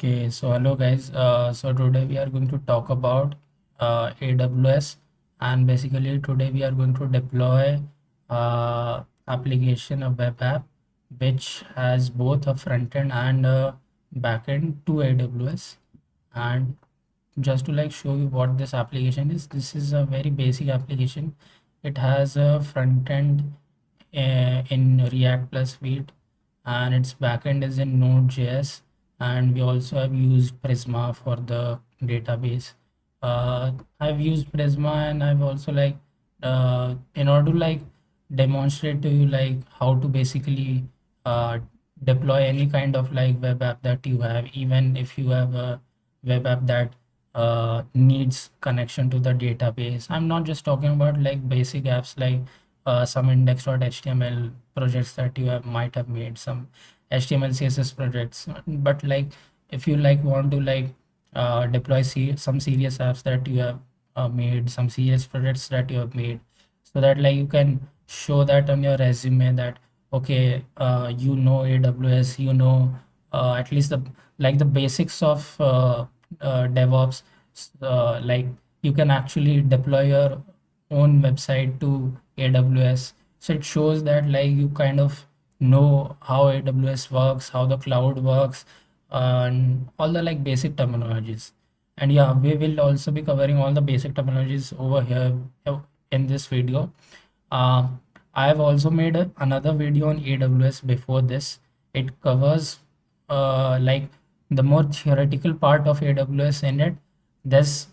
Okay, so hello guys. So today we are going to talk about AWS, and basically today we are going to deploy application, a web app, which has both a front end and a back end to AWS. And just to like show you what this application is, this is a very basic application. It has a front end in React plus Vite, and its backend is in Node.js, and we also have used Prisma for the database. I've used Prisma, and I've also like in order to like demonstrate to you like how to basically uh, deploy any kind of like web app that you have, even if you have a web app that needs connection to the database. I'm not just talking about like basic apps like some index.html projects that you have might have made, some HTML CSS projects, but like if you like want to like deploy some serious apps that you have made, some serious projects that you have made, so that like you can show that on your resume that okay, you know AWS, you know at least the like the basics of DevOps, like you can actually deploy your own website to AWS. So it shows that like you kind of know how AWS works, how the cloud works, and all the like basic terminologies. And yeah, we will also be covering all the basic terminologies over here in this video. uh, I have also made another video on AWS before this. It covers like the more theoretical part of AWS in it. There's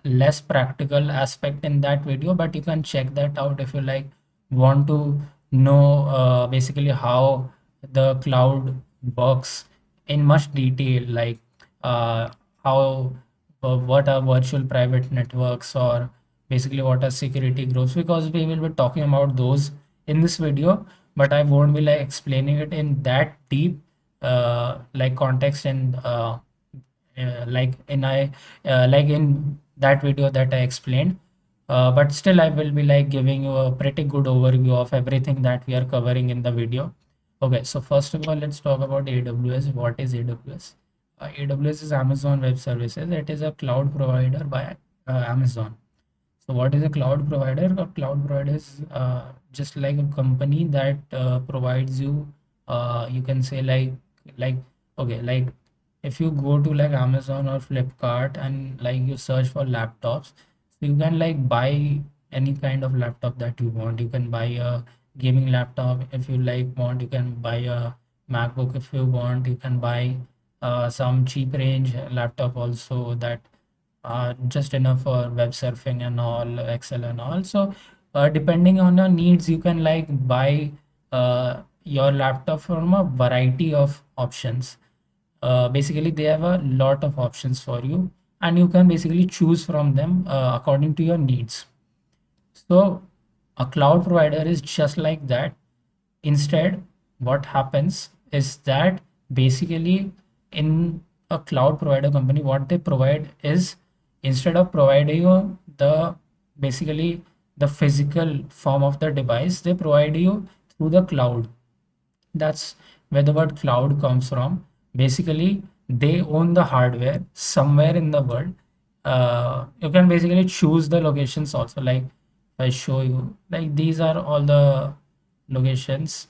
less practical aspect in that video, but you can check that out if you like want to know basically how the cloud works in much detail, like uh, how what are virtual private networks, or basically what are security groups, because we will be talking about those in this video, but I won't be like explaining it in that deep like context, and like in that video that I explained. But still I will be like giving you a pretty good overview of everything that we are covering in the video. Okay, so first of all, let's talk about AWS. What is AWS? AWS is Amazon Web Services. It is a cloud provider by Amazon. So what is a cloud provider? A cloud provider is just like a company that provides you, you can say like okay, like if you go to like Amazon or Flipkart and like you search for laptops, so you can like buy any kind of laptop that you want. You can buy a gaming laptop if you like want. You can buy a MacBook if you want. You can buy some cheap range laptop also that just enough for web surfing and all, Excel and all. So depending on your needs, you can like buy your laptop from a variety of options. Basically they have a lot of options for you, and you can basically choose from them according to your needs. So a cloud provider is just like that. Instead, what happens is that basically in a cloud provider company, what they provide is, instead of providing you the basically the physical form of the device, they provide you through the cloud. That's where the word cloud comes from. Basically, they own the hardware somewhere in the world. You can basically choose the locations also. Like I show you, like these are all the locations.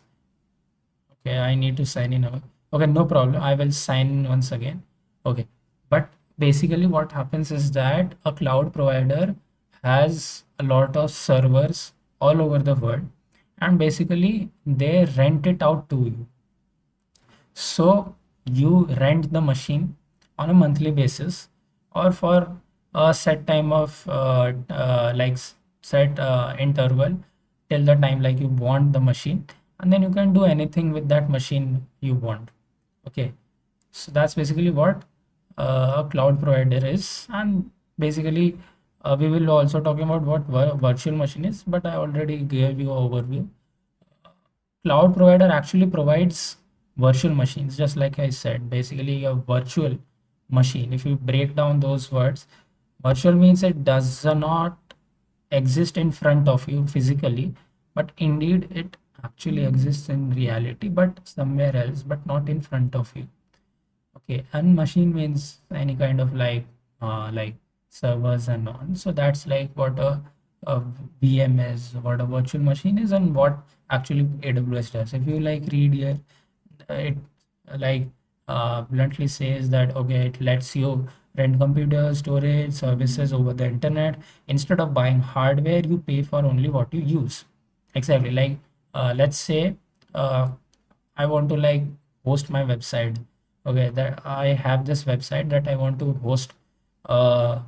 Okay, I need to sign in. Okay, no problem. I will sign in once again. Okay, but basically what happens is that a cloud provider has a lot of servers all over the world, and basically they rent it out to you. So you rent the machine on a monthly basis, or for a set time of set interval till the time like you want the machine, and then you can do anything with that machine you want. Okay, so that's basically what a cloud provider is. And basically we will also talking about what virtual machine is, but I already gave you an overview. Cloud provider actually provides virtual machines, just like I said. Basically a virtual machine, if you break down those words, virtual means it does not exist in front of you physically, but indeed it actually exists in reality, but somewhere else, but not in front of you. Okay, and machine means any kind of like servers and on. So that's like what a VM is, what a virtual machine is, and what actually AWS does. If you like read here, it like bluntly says that okay, it lets you rent computer storage services over the internet. Instead of buying hardware, you pay for only what you use. Exactly, like let's say uh, I want to like host my website. Okay, that I have this website that I want to host. Uh,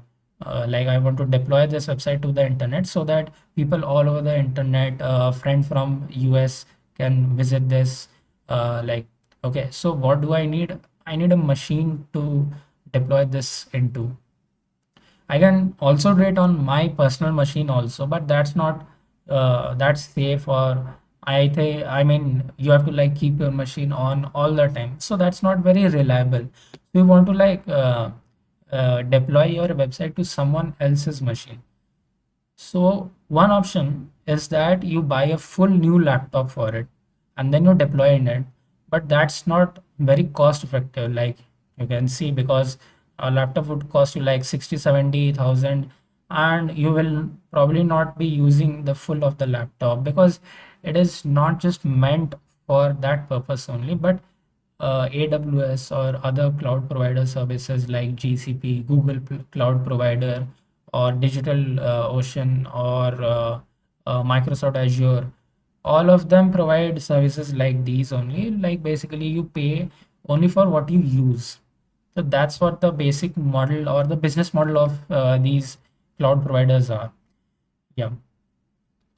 like I want to deploy this website to the internet so that people all over the internet, friend from US can visit this. Like, okay, so what do I need? I need a machine to deploy this into. I can also do it on my personal machine also, but that's not that's safe, or I think I mean you have to like keep your machine on all the time. So that's not very reliable. You want to like deploy your website to someone else's machine. So one option is that you buy a full new laptop for it and then you deploy in it. But that's not very cost effective, like you can see, because a laptop would cost you like 60, 70,000, and you will probably not be using the full of the laptop because it is not just meant for that purpose only, but AWS or other cloud provider services like GCP, Google Cloud Provider, or Digital Ocean, or Microsoft Azure. All of them provide services like these only. Like basically, you pay only for what you use. So that's what the basic model or the business model of these cloud providers are. Yeah,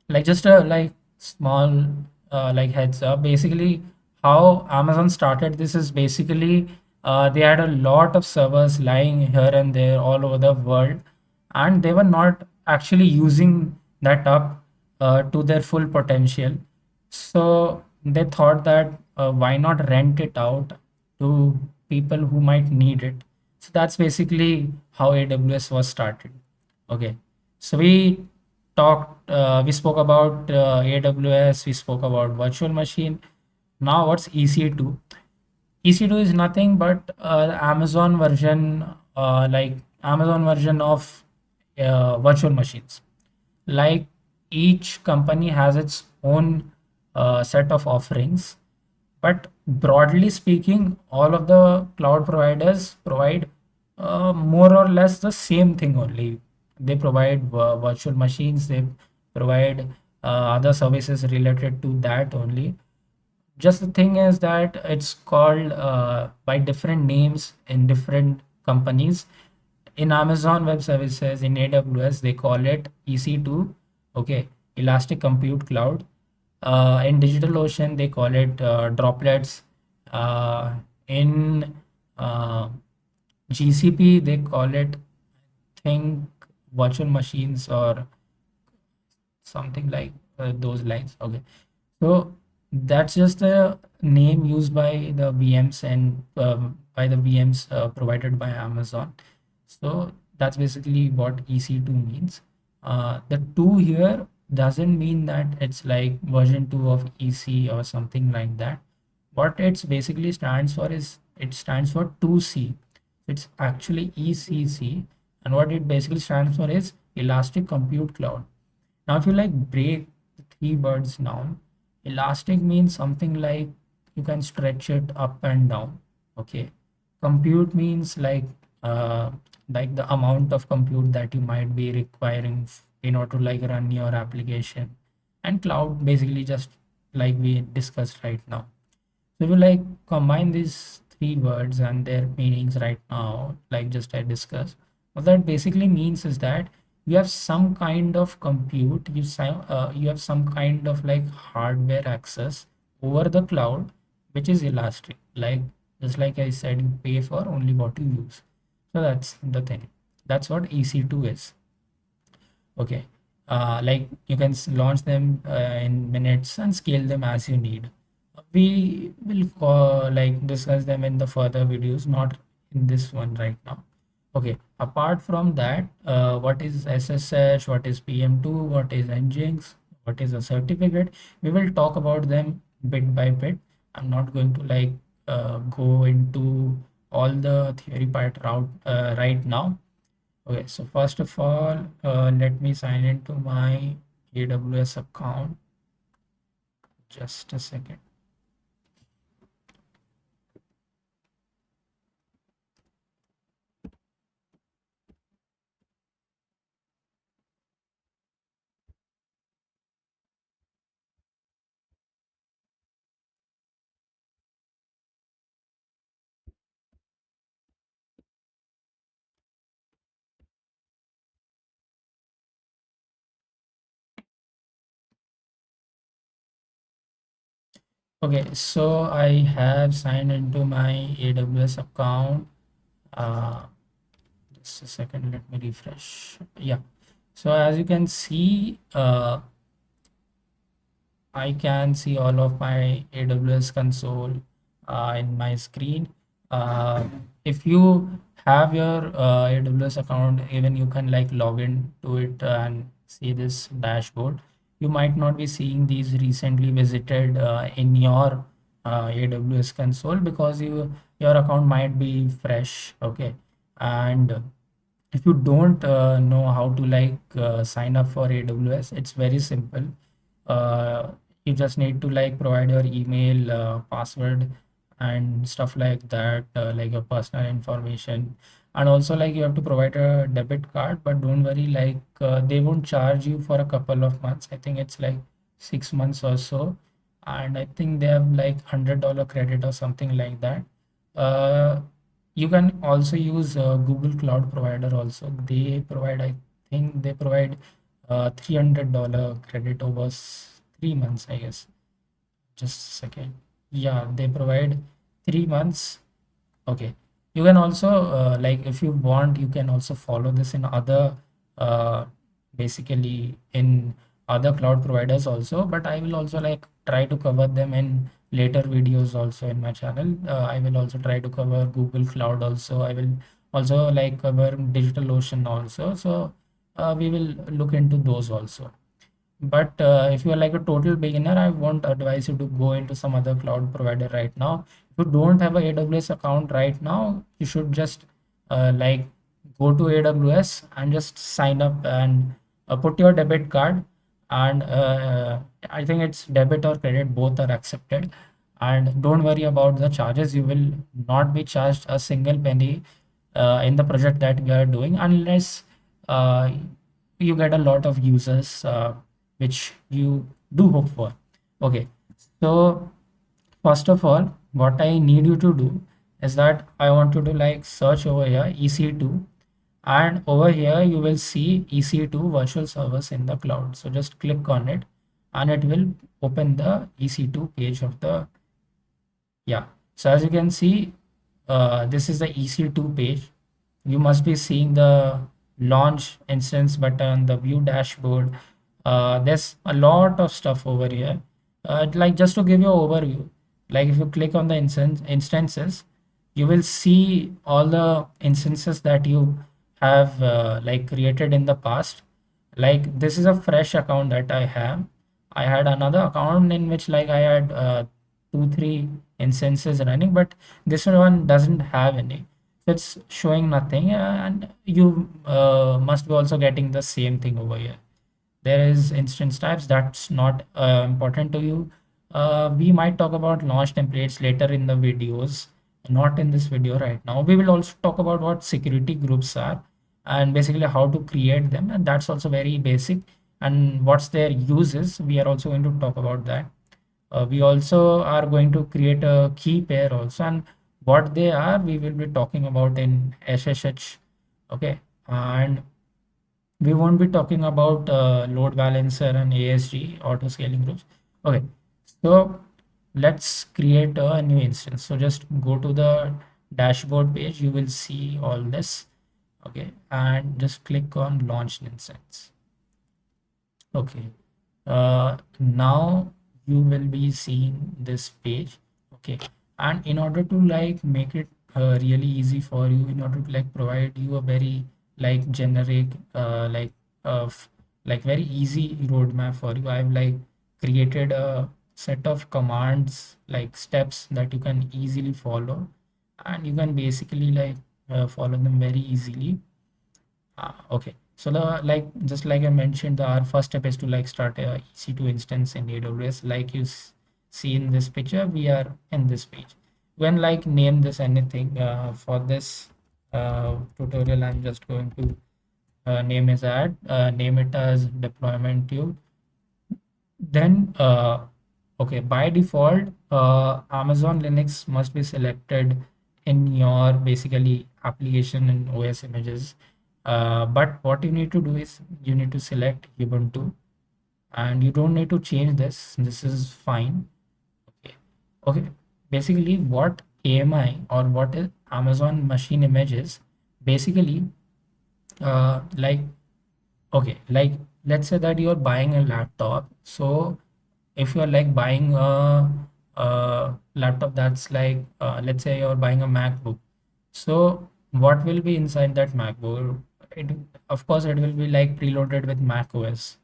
like just a like small like heads up, basically how Amazon started this is basically they had a lot of servers lying here and there all over the world, and they were not actually using that up to their full potential. So they thought that why not rent it out to people who might need it. So that's basically how AWS was started. Okay, so we spoke about AWS, we spoke about virtual machine. Now what's EC2? EC2 is nothing but Amazon version, like Amazon version of virtual machines. Like each company has its own set of offerings, but broadly speaking, all of the cloud providers provide more or less the same thing only. They provide virtual machines, they provide other services related to that only. Just the thing is that it's called by different names in different companies. In Amazon Web Services, in AWS, they call it EC2, okay, Elastic Compute Cloud. In DigitalOcean, they call it Droplets. In uh, GCP, they call it, think, virtual machines or something like those lines. Okay, so that's just the name used by the VMs and by the VMs provided by Amazon. So that's basically what EC2 means. The 2 here doesn't mean that it's like version 2 of EC or something like that. What it's basically stands for is it stands for 2C. It's actually ECC, and what it basically stands for is Elastic Compute Cloud. Now, if you like break the 3 words down, elastic means something like you can stretch it up and down. Okay. Compute means like the amount of compute that you might be requiring in order to like run your application. And cloud basically just like we discussed right now. So if you like combine these 3 words and their meanings right now, like just I discussed, what that basically means is that you have some kind of compute, you have some kind of like hardware access over the cloud, which is elastic. Like just like I said, you pay for only what you use. So that's the thing. That's what EC2 is. Okay. Like you can launch them in minutes and scale them as you need. We will like discuss them in the further videos, not in this one right now. Okay. Apart from that, what is SSH? What is PM2? What is Nginx? What is a certificate? We will talk about them bit by bit. I'm not going to like go into all the theory part out right now. Okay, so first of all, let me sign into my AWS account. Just a second. Okay, so I have signed into my AWS account. Uh, just a second, let me refresh. Yeah, so as you can see, I can see all of my AWS console in my screen. If you have your AWS account, even you can like log in to it and see this dashboard. You might not be seeing these recently visited in your AWS console because your account might be fresh. Okay, and if you don't know how to like sign up for AWS, it's very simple. uh, you just need to like provide your email, password and stuff like that, like your personal information. And also like you have to provide a debit card, but don't worry, like they won't charge you for a couple of months. I think it's like 6 months or so. And I think they have like $100 credit or something like that. uh, you can also use Google Cloud Provider also. They provide, I think they provide $300 credit over 3 months, I guess. Just a second. Yeah, they provide 3 months. Okay. You can also like if you want, you can also follow this in other uh, basically in other cloud providers also. But I will also like try to cover them in later videos also in my channel. I will also try to cover Google Cloud also. I will also like cover DigitalOcean also. So we will look into those also. But if you are like a total beginner, I won't advise you to go into some other cloud provider right now. If you don't have a AWS account right now, you should just like go to AWS and just sign up and put your debit card. And I think it's debit or credit, both are accepted. And don't worry about the charges. You will not be charged a single penny in the project that we are doing unless uh, you get a lot of users, which you do hope for. Okay, so first of all, what I need you to do is that I want you to like search over here EC2, and over here you will see EC2 virtual servers in the cloud. So just click on it and it will open the EC2 page of the, yeah. So as you can see, this is the EC2 page. You must be seeing the launch instance button, the view dashboard. There's a lot of stuff over here. Like just to give you an overview, like if you click on the instances, you will see all the instances that you have like created in the past. Like this is a fresh account that I have. I had another account in which like I had 2 3 instances running, but this one doesn't have any. So it's showing nothing, and you must be also getting the same thing over here. There is instance types, that's not important to you. We might talk about launch templates later in the videos, not in this video right now. We will also talk about what security groups are and basically how to create them, and that's also very basic. And what's their uses, we are also going to talk about that. We also are going to create a key pair also, and what they are we will be talking about in SSH. Okay, and we won't be talking about load balancer and ASG auto scaling groups. Okay, so let's create a new instance. So just go to the dashboard page, you will see all this. Okay, and just click on launch instance. Okay, now you will be seeing this page. Okay, and in order to like make it really easy for you, in order to like provide you a very like generic like very easy roadmap for you, I've like created a set of commands like steps that you can easily follow. and you can basically like follow them very easily. Okay, so the like just like I mentioned, our first step is to like start a EC2 instance in AWS. Like you see in this picture, we are in this page. When like name this anything for this tutorial, I'm just going to name it as deployment tube. Then okay, by default, Amazon Linux must be selected in your basically application and OS images. But what you need to do is you need to select Ubuntu, and you don't need to change this. This is fine. Okay. Okay. Basically, what AMI or what is Amazon machine images, basically, like okay, like let's say that you're buying a laptop. So if you're like buying a laptop that's like let's say you're buying a MacBook, so what will be inside that MacBook? It, of course, it will be like preloaded with Mac OS.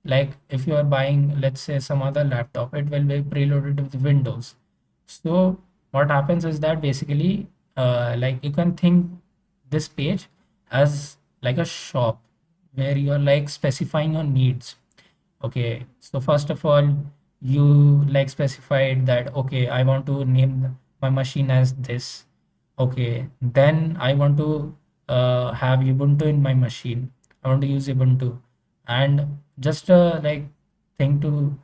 Like if you are buying, let's say, some other laptop, it will be preloaded with Windows. So what happens is that basically, like you can think this page as like a shop where you're like specifying your needs. Okay, so first of all, you like specified that okay, I want to name my machine as this. Okay, then I want to have Ubuntu in my machine. I want to use Ubuntu. And just like thing to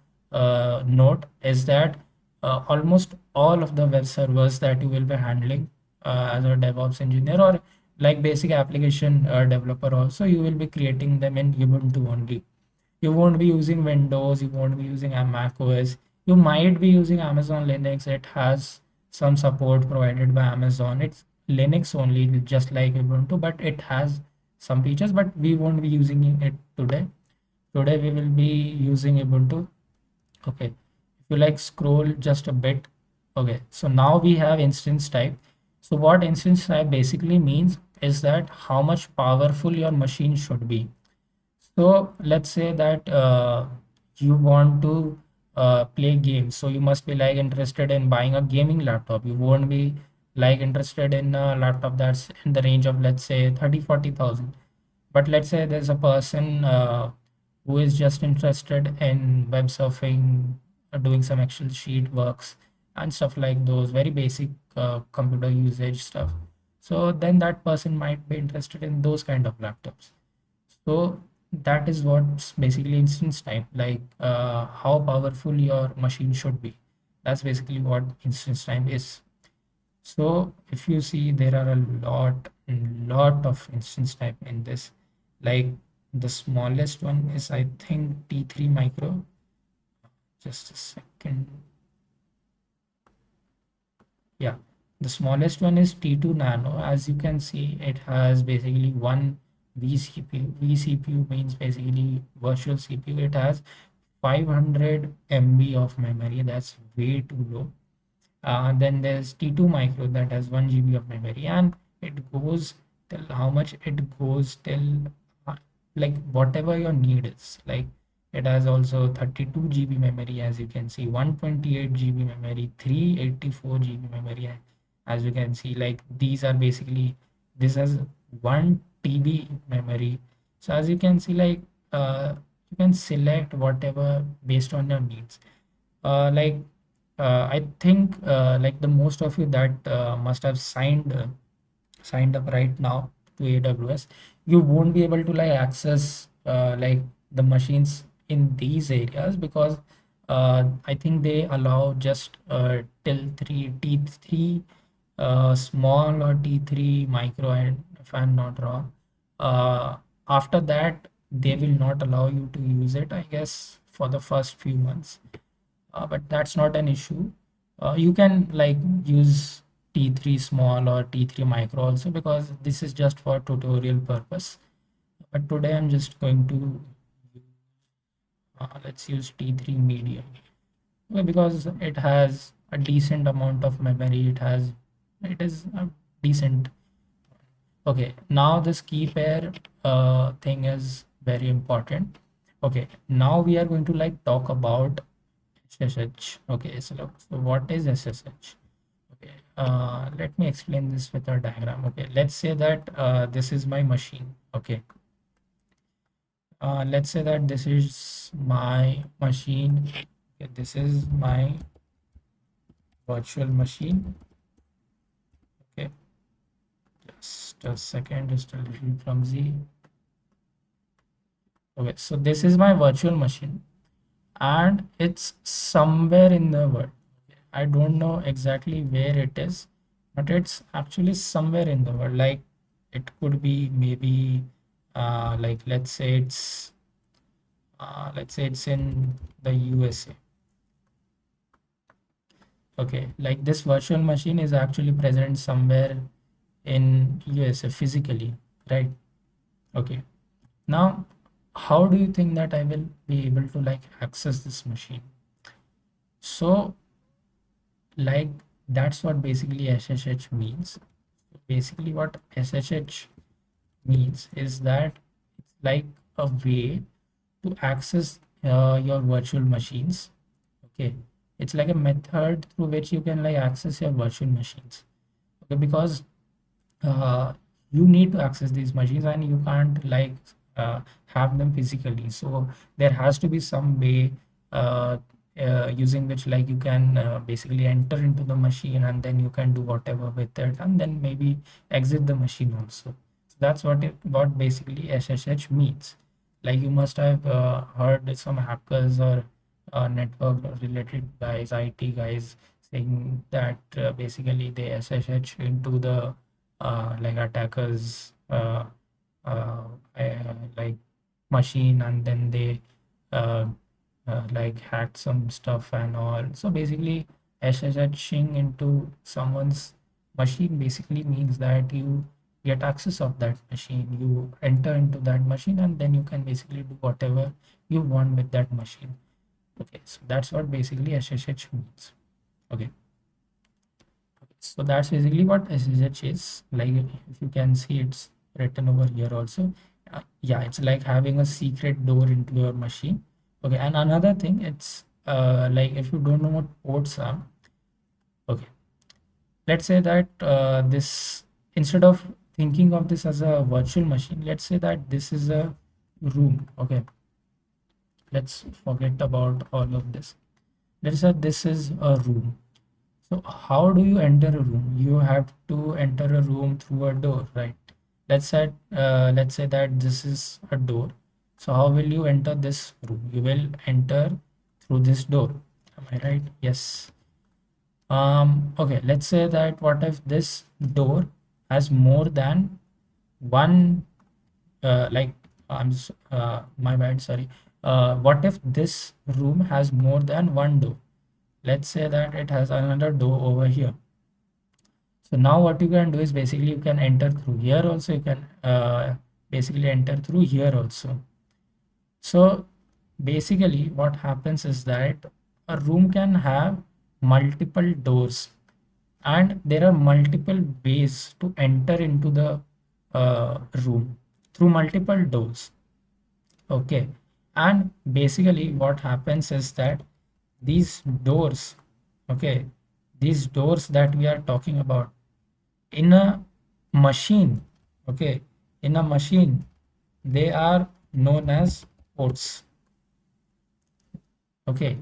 note is that almost all of the web servers that you will be handling as a DevOps engineer or like basic application developer also, you will be creating them in Ubuntu only. You won't be using Windows, you won't be using a Mac OS. You might be using Amazon Linux. It has some support provided by Amazon. It's Linux only, just like Ubuntu, but it has some features, but we won't be using it today. Today we will be using Ubuntu. Okay. If you like scroll just a bit. Okay. So now we have instance type. So what instance type basically means is that how much powerful your machine should be. So let's say that you want to play games. So you must be like interested in buying a gaming laptop. You won't be like interested in a laptop that's in the range of let's say 30-40,000. But let's say there's a person who is just interested in web surfing, doing some Excel sheet works and stuff like those very basic computer usage stuff. So then that person might be interested in those kind of laptops. So that is what's basically instance type, like how powerful your machine should be. That's basically what instance time is. So if you see, there are a lot of instance type in this. Like the smallest one is I think T3 micro. Just a second. Yeah, the smallest one is T2 Nano. As you can see, it has basically one vCPU. vCPU means basically virtual CPU. It has 500 MB of memory. That's way too low. Then there's T2 Micro that has 1 GB of memory, and it goes till how much it goes till uh, like whatever your need is. Like it has also 32 GB memory, as you can see, 128 GB memory, 384 GB memory, as you can see. Like these are basically, this has 1 TB memory. So as you can see, like you can select whatever based on your needs. Like I think like the most of you that must have signed up right now to AWS, you won't be able to like access like the machines in these areas because I think they allow just till 3 T3 small or T3 micro, and if I'm not wrong. Uh, After that, they will not allow you to use it, I guess, for the first few months. But that's not an issue. You can like use T3 small or T3 micro also because this is just for tutorial purpose. But today I'm just going to let's use T3 medium. Because it has a decent amount of memory. It is a decent. Okay, now this key pair thing is very important. Okay, now we are going to like talk about SSH. Okay, so what is SSH? Okay, let me explain this with a diagram. Okay, let's say that this is my machine. Okay, let's say that this is my machine. Okay, this is my virtual machine. Okay, just a second, just a little clumsy. Okay, so this is my virtual machine and it's somewhere in the world. I don't know exactly where it is, but it's actually somewhere in the world. Like it could be maybe like let's say it's in the USA. Okay, like this virtual machine is actually present somewhere in USA physically, right? Okay. Now, how do you think that I will be able to like access this machine? So like that's what basically SSH means. Basically what SSH means is that it's like a way to access your virtual machines. Okay, it's like a method through which you can like access your virtual machines. Okay, because uh, you need to access these machines and you can't like have them physically, so there has to be some way uh, using which like you can basically enter into the machine and then you can do whatever with it and then maybe exit the machine also. So that's what basically SSH means. Like you must have heard some hackers or network related guys, IT guys saying that basically they SSH into the like attackers uh, like machine and then they uh, like hacked some stuff and all. So basically SSHing into someone's machine basically means that you get access of that machine, you enter into that machine and then you can basically do whatever you want with that machine. Okay, so that's what basically SSH means. Okay, so that's basically what SSH is. Like if you can see, it's written over here also. Yeah, it's like having a secret door into your machine. Okay, and another thing, it's like if you don't know what ports are. Okay, let's say that this, instead of thinking of this as a virtual machine, let's say that this is a room. Okay, let's forget about all of this. Let's say this is a room. So how do you enter a room? You have to enter a room through a door, right? Let's say that this is a door. So how will you enter this room? You will enter through this door. Am I right? Yes. Okay, let's say that what if this door has more than one like my bad, sorry. What if this room has more than one door? Let's say that it has another door over here. So now what you can do is basically you can enter through here also, you can basically enter through here also. So basically what happens is that a room can have multiple doors and there are multiple ways to enter into the room through multiple doors. Okay, and basically what happens is that these doors, okay, these doors that we are talking about in a machine, okay, in a machine, they are known as ports. Okay,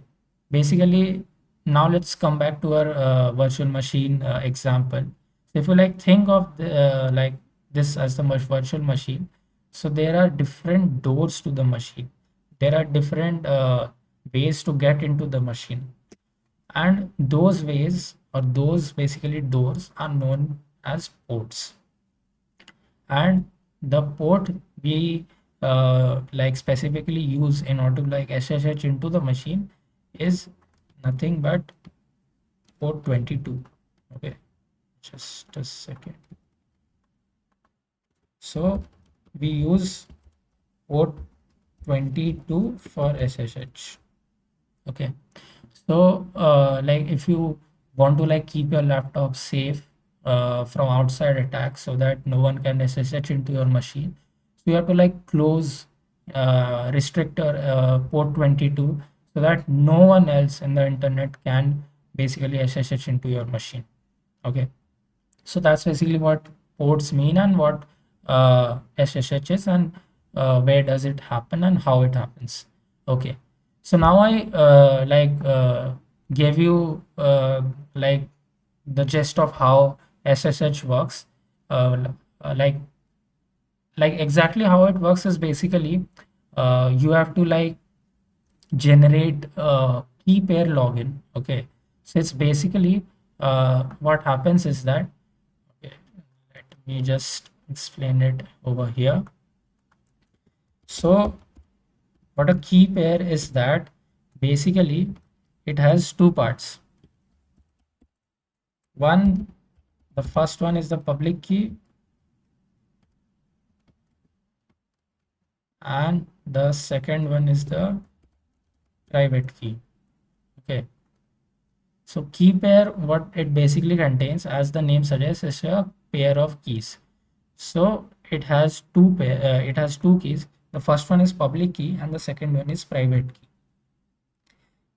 basically now let's come back to our virtual machine example. So if you like think of the like this as the virtual machine, so there are different doors to the machine, there are different ways to get into the machine, and those ways or those basically doors are known as ports. And the port we like specifically use in order to like SSH into the machine is nothing but port 22. Okay, just a second. So we use port 22 for SSH. Okay, so like if you want to like keep your laptop safe from outside attacks so that no one can SSH into your machine, so you have to like close restrict your port 22 so that no one else in the internet can basically SSH into your machine. Okay, so that's basically what ports mean and what SSH is, and where does it happen and how it happens. Okay, so now I gave you like the gist of how SSH works. Uh, uh, like exactly how it works is basically you have to like generate a key pair login. Okay, so it's basically what happens is that, okay, let me just explain it over here. So what a key pair is that basically it has two parts. One, the first one is the public key, and the second one is the private key. Okay, so key pair, what it basically contains, as the name suggests, is a pair of keys. So it has two keys. The first one is public key and the second one is private key.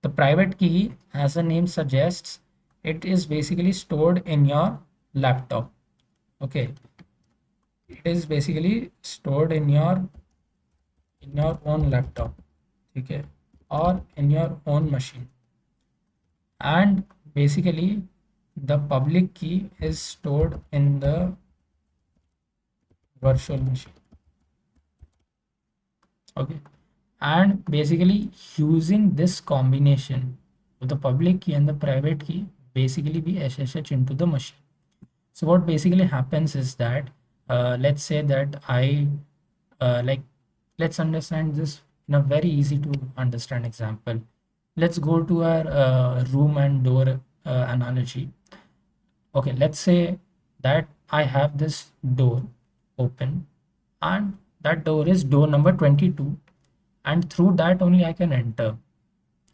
The private key, as the name suggests, it is basically stored in your laptop. Okay, it is basically stored in your own laptop. Okay, or in your own machine. And basically the public key is stored in the virtual machine. Okay, and basically using this combination of the public key and the private key, basically we SSH into the machine. So what basically happens is that let's say that I like let's understand this in a very easy to understand example. Let's go to our room and door analogy. Okay, let's say that I have this door open, and that door is door number 22, and through that only I can enter.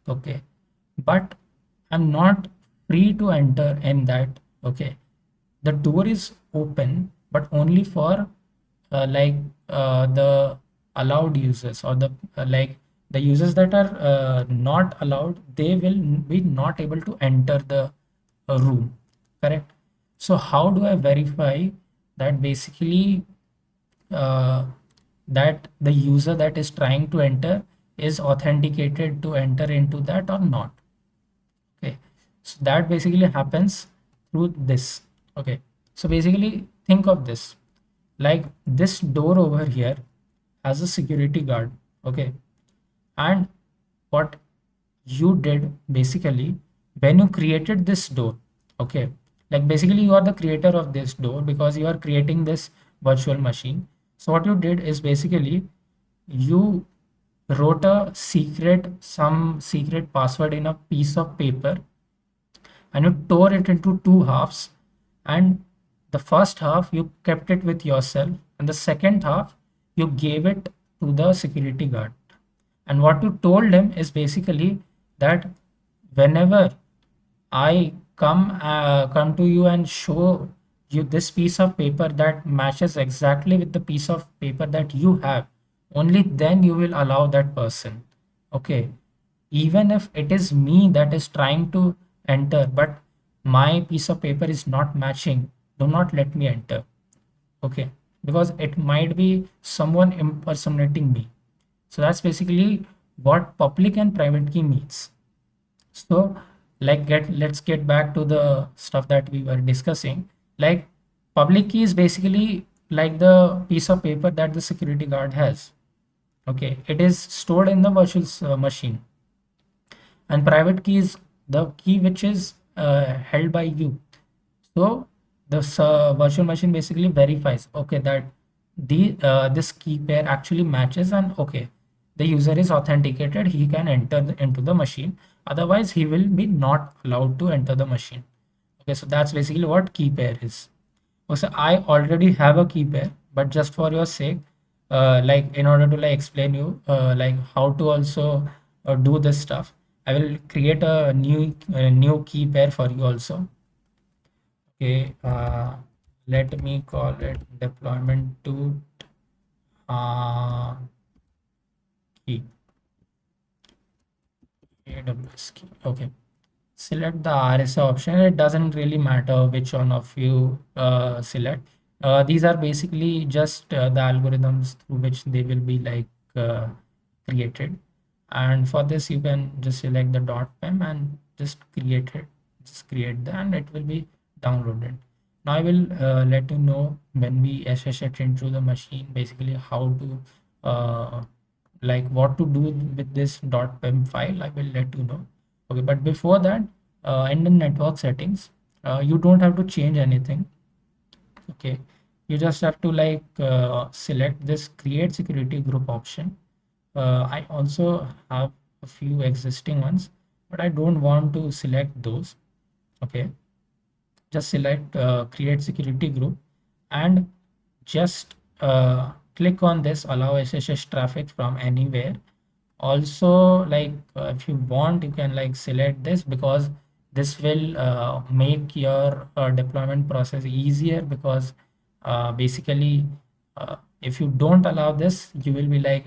Okay, but I'm not free to enter in that. Okay, the door is open but only for the allowed users, or the the users that are not allowed, they will be not able to enter the room, correct? So how do I verify that basically uh, that the user that is trying to enter is authenticated to enter into that or not? Okay, so that basically happens through this. Okay, so basically think of this like this door over here has a security guard. Okay, and what you did basically when you created this door, okay, like basically you are the creator of this door because you are creating this virtual machine. So what you did is basically you wrote a some secret password in a piece of paper, and you tore it into two halves, and the first half you kept it with yourself and the second half you gave it to the security guard. And what you told him is basically that whenever I come to you and show you this piece of paper that matches exactly with the piece of paper that you have, only then you will allow that person. Okay, even if it is me that is trying to enter, but my piece of paper is not matching, do not let me enter. Okay, because it might be someone impersonating me. So that's basically what public and private key means. So let's get back to the stuff that we were discussing. Like public key is basically like the piece of paper that the security guard has. Okay, it is stored in the virtual machine, and private key is the key which is held by you. So this virtual machine basically verifies, okay, that the this key pair actually matches, and okay, the user is authenticated, he can enter into the machine. Otherwise he will be not allowed to enter the machine. Okay, so that's basically what key pair is. Also, I already have a key pair, but just for your sake, like in order to like explain you like how to also do this stuff, I will create a new key pair for you also. Okay, let me call it deployment to key, AWS key. Okay, select the RSA option. It doesn't really matter which one of you select. These are basically just the algorithms through which they will be like created. And for this, you can just select the .pem and just create it. Just create that, and it will be downloaded. Now I will let you know when we SSH into the machine, basically how to like what to do with this .pem file. I will let you know. Okay, but before that, in the network settings, you don't have to change anything. Okay, you just have to like select this create security group option. I also have a few existing ones, but I don't want to select those. Okay, just select create security group and just click on this allow SSH traffic from anywhere. Also, like if you want, you can like select this, because this will make your deployment process easier, because basically if you don't allow this, you will be like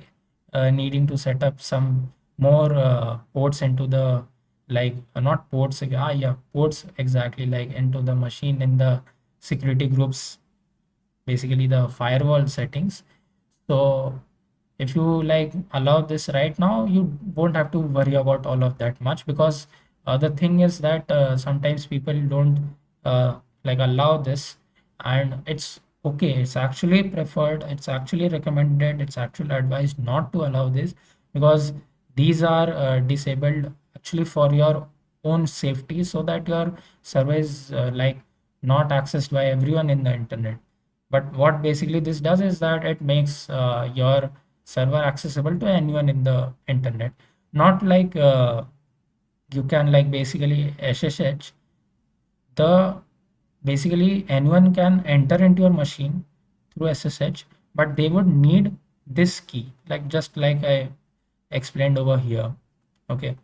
needing to set up some more ports into the like not ports, yeah, ports exactly, like into the machine in the security groups, basically the firewall settings. So if you like allow this right now, you won't have to worry about all of that much, because the thing is that sometimes people don't like allow this, and it's okay, it's actually preferred, it's actually recommended, it's actually advised not to allow this, because these are disabled actually for your own safety, so that your server is like not accessed by everyone in the internet. But what basically this does is that it makes your server accessible to anyone in the internet. Not like you can like basically SSH, the basically anyone can enter into your machine through SSH, but they would need this key, like just like I explained over here. Okay,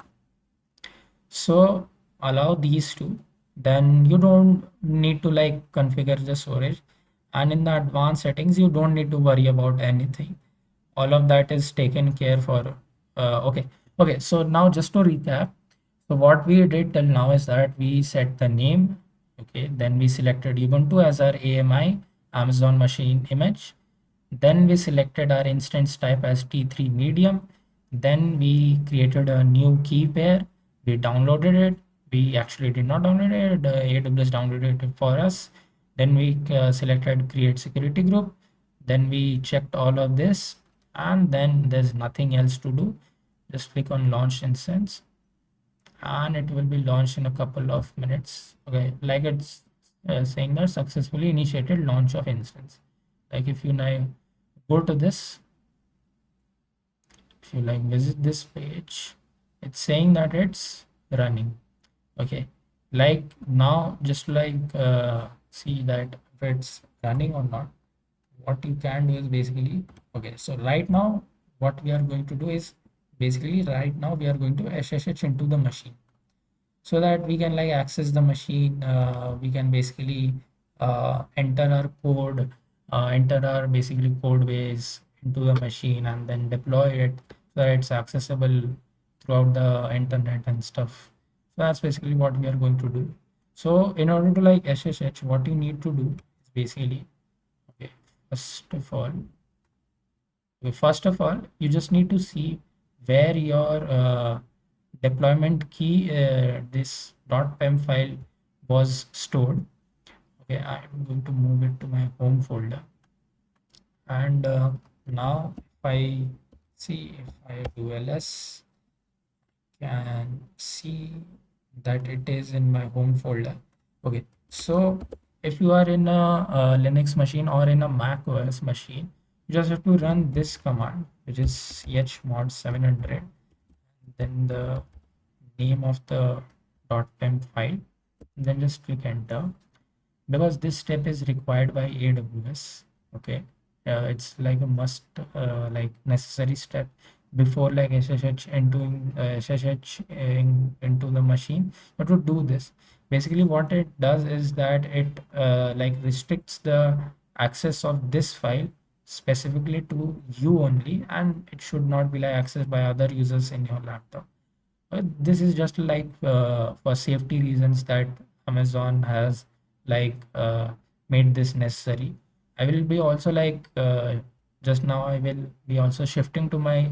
so allow these two, then you don't need to like configure the storage, and in the advanced settings you don't need to worry about anything. All of that is taken care for. Okay, okay, so now just to recap, so what we did till now is that we set the name. Okay, then we selected Ubuntu as our AMI, Amazon machine image. Then we selected our instance type as T3 medium. Then we created a new key pair. We downloaded it. We actually did not download it. AWS downloaded it for us. Then we selected create security group. Then we checked all of this, and then there's nothing else to do. Just click on launch instance, and it will be launched in a couple of minutes. Okay, like it's saying that successfully initiated launch of instance. Like if you now go to this, if you like visit this page, it's saying that it's running. Okay, like now just like see that if it's running or not. What you can do is basically, okay, so right now what we are going to do is basically right now we are going to SSH into the machine, so that we can like access the machine. We can basically enter our code, enter our basically code base into the machine, and then deploy it so that it's accessible throughout the internet and stuff. So that's basically what we are going to do. So in order to like SSH, what you need to do is basically, okay, first of all, you just need to see where your deployment key, this .pem file was stored. Okay, I'm going to move it to my home folder. And now if I see, if I do ls, can see that it is in my home folder. Okay, so if you are in a Linux machine or in a Mac OS machine, you just have to run this command, which is chmod 700, then the name of the .pem file, then just click enter, because this step is required by AWS. Okay, it's like a must, like necessary step before like SSH into the machine. But to do this, basically what it does is that it like restricts the access of this file specifically to you only, and it should not be like accessed by other users in your laptop. This is just like for safety reasons that Amazon has like made this necessary. I will be also like just now I will be also shifting to my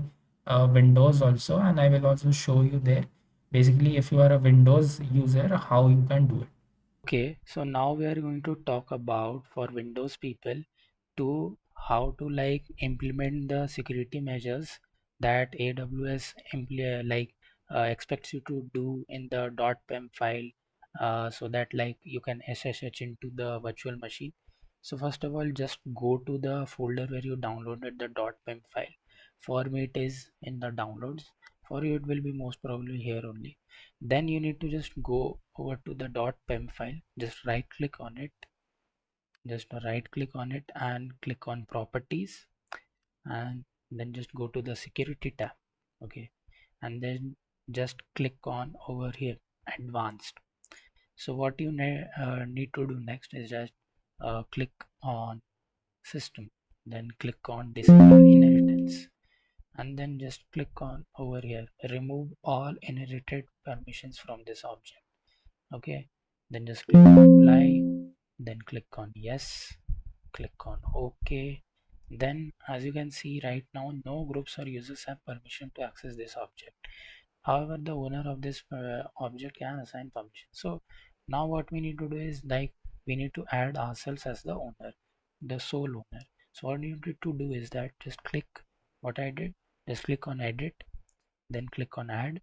Windows also, and I will also show you there basically if you are a Windows user how you can do it. Okay, so now we are going to talk about for Windows people to how to like implement the security measures that AWS expects you to do in the .pem file, so that like you can SSH into the virtual machine. So first of all, just go to the folder where you downloaded the .pem file. For me, it is in the downloads. For you, it will be most probably here only. Then you need to just go over to the .pem file, just right click on it and click on properties, and then just go to the security tab. Okay, and then just click on over here advanced. So what you need to do next is just click on system, then click on disable inheritance, and then just click on over here remove all inherited permissions from this object. Okay, then just click on apply, then click on yes, click on OK. Then as you can see right now, no groups or users have permission to access this object. However, the owner of this object can assign permission. So now what we need to do is like we need to add ourselves as the owner, the sole owner. So what you need to do is that just click what I did, just click on edit, then click on add.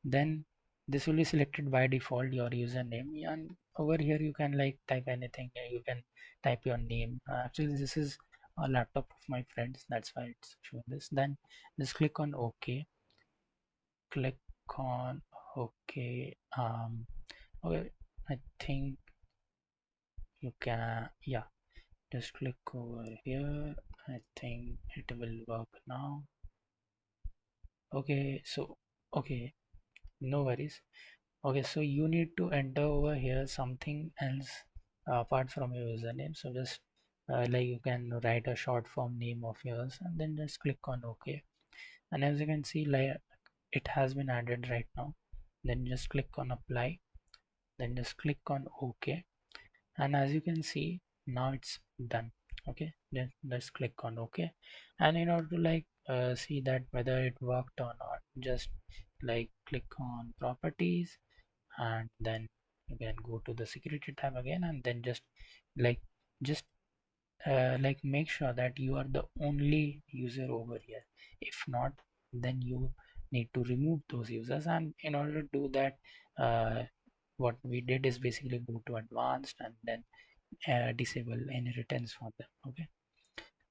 Then this will be selected by default your username, and over here you can like type anything. You can type your name. Actually this is a laptop of my friends, that's why it's showing this. Then just click on OK, click on OK. Okay, I think you can, yeah, just click over here. I think it will work now. Okay, so okay, no worries. Okay, so you need to enter over here something else apart from your username. So just like you can write a short form name of yours and then just click on OK. And as you can see, like it has been added right now. Then just click on apply. Then just click on OK. And as you can see, now it's done. Okay, then let's click on OK. And in order to like see that whether it worked or not, just like click on properties, and then you can go to the security tab again, and then like just like make sure that you are the only user over here. If not, then you need to remove those users, and in order to do that, what we did is basically go to advanced and then disable inheritance for them. Okay,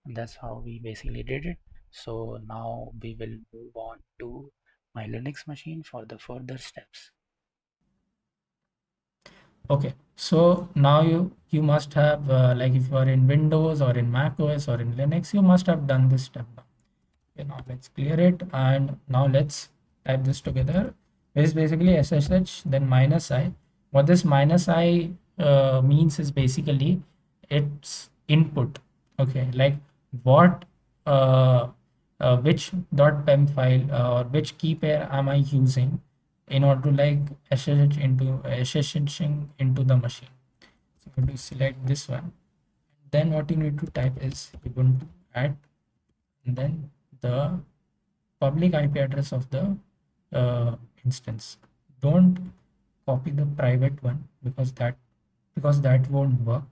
and that's how we basically did it. So now we will move on to my Linux machine for the further steps. Okay, so now you must have like if you are in Windows or in Mac OS or in Linux, you must have done this step. Okay, now let's clear it, and now let's type this together. It is basically SSH then minus I. What this minus I means is basically its input. Okay, like what which .pem file or which key pair am I using in order to like SSHing into the machine. So you have to select this one. Then what you need to type is Ubuntu add, and then the public IP address of the instance. Don't copy the private one because that won't work.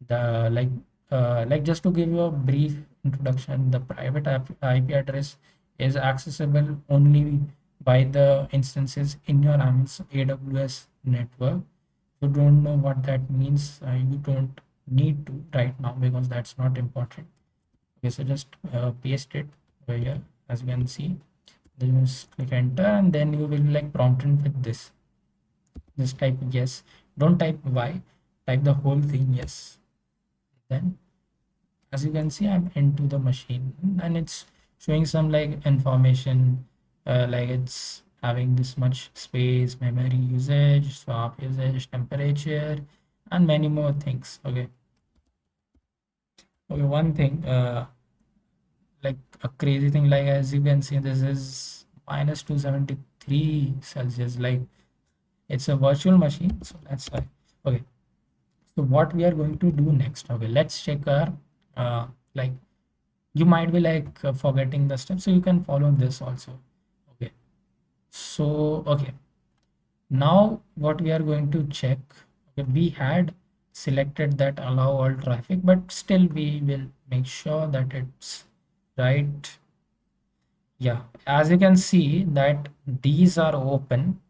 The like just to give you a brief introduction, the private IP address is accessible only by the instances in your AWS network. You don't know what that means. You don't need to right now because that's not important. Okay, so just paste it over here as you can see. Then just click enter, and then you will like prompted with this. Just type yes. Don't type y. Type the whole thing yes. Then as you can see, I'm into the machine, and it's showing some like information, like it's having this much space, memory usage, swap usage, temperature, and many more things. Okay. Okay. One thing, like a crazy thing, like as you can see, this is minus 270 3 Celsius, like it's a virtual machine, so that's why. Okay, so what we are going to do next? Okay, let's check our like, you might be like forgetting the steps, so you can follow this also. Okay, so okay, now what we are going to check, okay, we had selected that allow all traffic, but still we will make sure that it's right. Yeah, as you can see that these are open,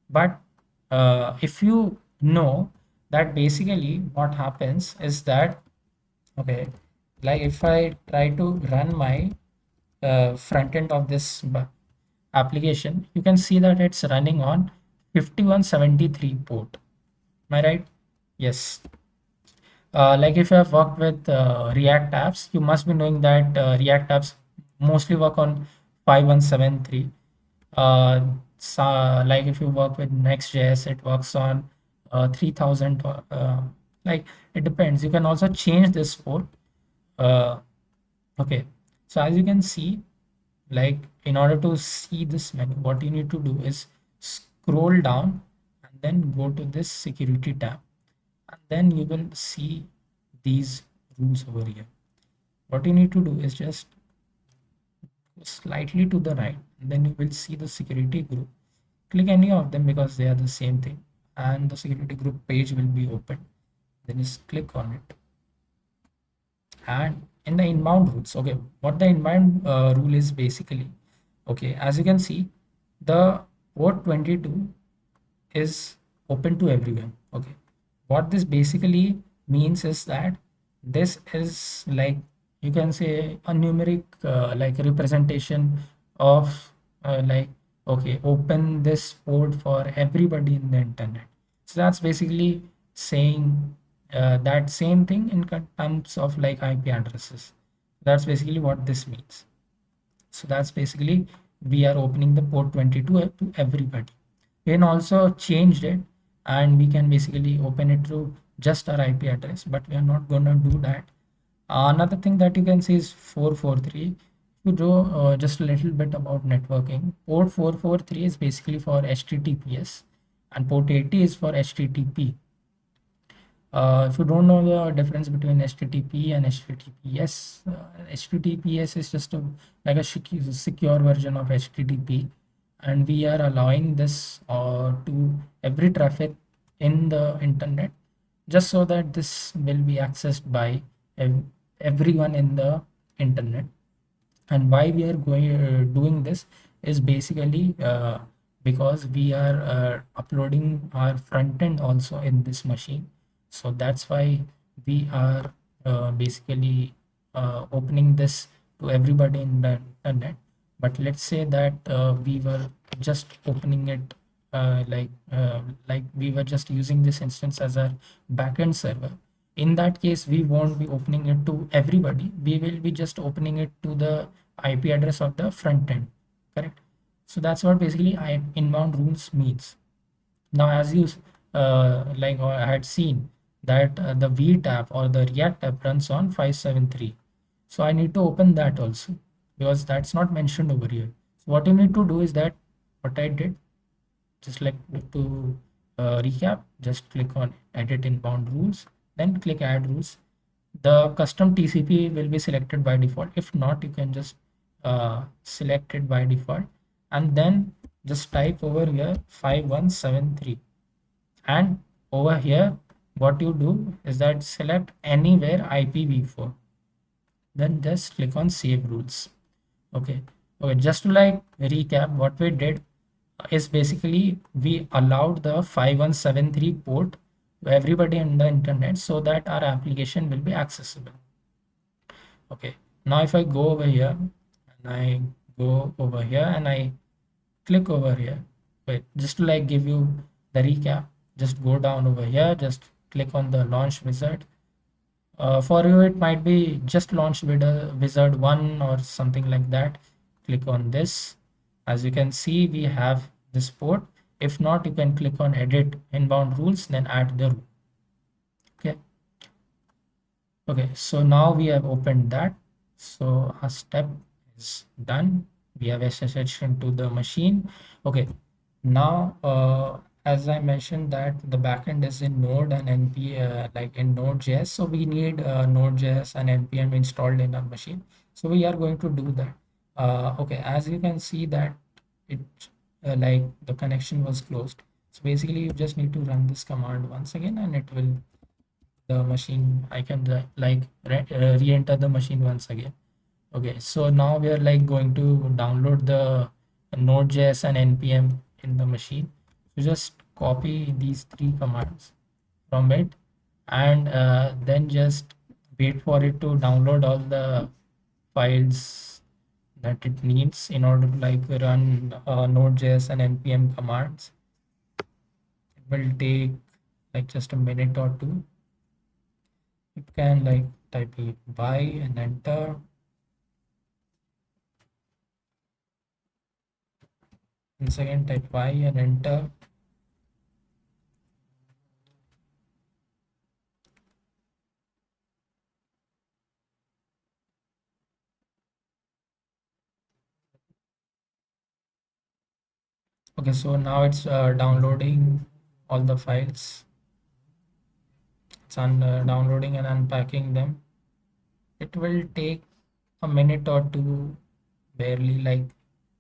but if you know that basically what happens is that, okay, like if I try to run my front end of this application, you can see that it's running on 5173 port. Am I right? Yes. Like if you have worked with React apps, you must be knowing that React apps mostly work on 5173. So, like if you work with Next.js, it works on 3000. Like it depends. You can also change this port. Uh, okay. So as you can see, like in order to see this menu, what you need to do is scroll down and then go to this security tab, and then you will see these rules over here. What you need to do is just go slightly to the right, and then you will see the security group. Click any of them because they are the same thing, and the security group page will be open. Then just click on it. And in the inbound rules, okay, what the inbound rule is basically, okay, as you can see, the port 22 is open to everyone. Okay, what this basically means is that this is like, you can say a numeric like representation of like, okay, open this port for everybody in the internet. So that's basically saying that same thing in terms of like IP addresses. That's basically what this means. So that's basically we are opening the port 22 to everybody. We can also change it, and we can basically open it through just our IP address, but we are not gonna do that. Another thing that you can see is 443. If you do just a little bit about networking, port 443 is basically for HTTPS, and port 80 is for HTTP. If you don't know the difference between HTTP and HTTPS, HTTPS is just like a secure version of HTTP, and we are allowing this to every traffic in the internet, just so that this will be accessed by everyone in the internet. And why we are doing this is basically because we are uploading our front end also in this machine, so that's why we are basically opening this to everybody in the internet. But let's say that we were just opening it like we were just using this instance as a backend server. In that case, we won't be opening it to everybody. We will be just opening it to the IP address of the front end. Correct? So that's what basically inbound rules means. Now, as you like I had seen that the V tab or the React tab runs on 573. So I need to open that also, because that's not mentioned over here. So what you need to do is that what I did, just like to recap, just click on edit inbound rules, then click add rules. The custom TCP will be selected by default. If not, you can just select it by default, and then just type over here 5173. And over here, what you do is that select anywhere IPv4, then just click on save rules. Okay, okay, just to like recap, what we did is basically we allowed the 5173 port to everybody in the internet, so that our application will be accessible. Okay, now if I go over here and I go over here and I click over here, wait, just to like give you the recap, just go down over here, just click on the launch wizard. For you, it might be just launch with a wizard 1 or something like that. Click on this. As you can see, we have this port. If not, you can click on edit inbound rules, then add the rule. Okay. Okay, so now we have opened that. So our step is done. we have SSH into the machine. Okay, now as I mentioned that the backend is in Node and like in Node.js, so we need Node.js and npm installed in our machine. So we are going to do that. Okay, as you can see that it like the connection was closed. So basically you just need to run this command once again and it will the machine. I can like re-enter the machine once again. Okay, so now we are like going to download the Node.js and npm in the machine. So just copy these three commands from it and then just wait for it to download all the files that it needs in order to like run Node.js and npm commands. It will take like just a minute or two. You can like type it by and enter. Once again type y and enter. Okay, so now it's downloading all the files. It's downloading and unpacking them. It will take a minute or two, barely. Like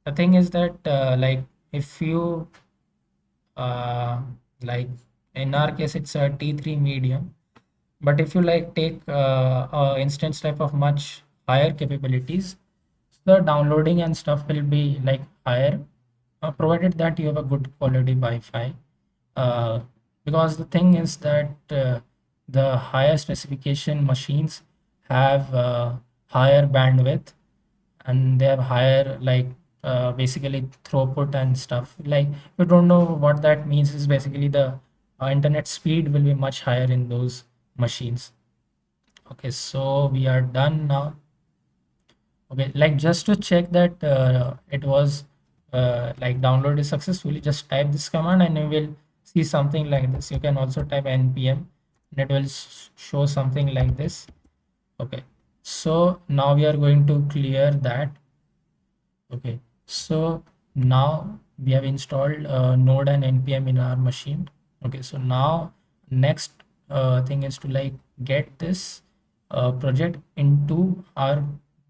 the thing is that like if you uh, like in our case it's a T3 medium, but if you like take instance type of much higher capabilities, the downloading and stuff will be like higher, provided that you have a good quality Wi-Fi. Uh, because the thing is that the higher specification machines have higher bandwidth and they have higher like basically throughput and stuff. Like if you don't know what that means, is basically the internet speed will be much higher in those machines. Okay, so we are done now. Okay, like just to check that it was like downloaded successfully, just type this command and you will see something like this. You can also type npm and it will show something like this. Okay, so now we are going to clear that. Okay, so now we have installed Node and npm in our machine. Okay, so now next thing is to like get this project into our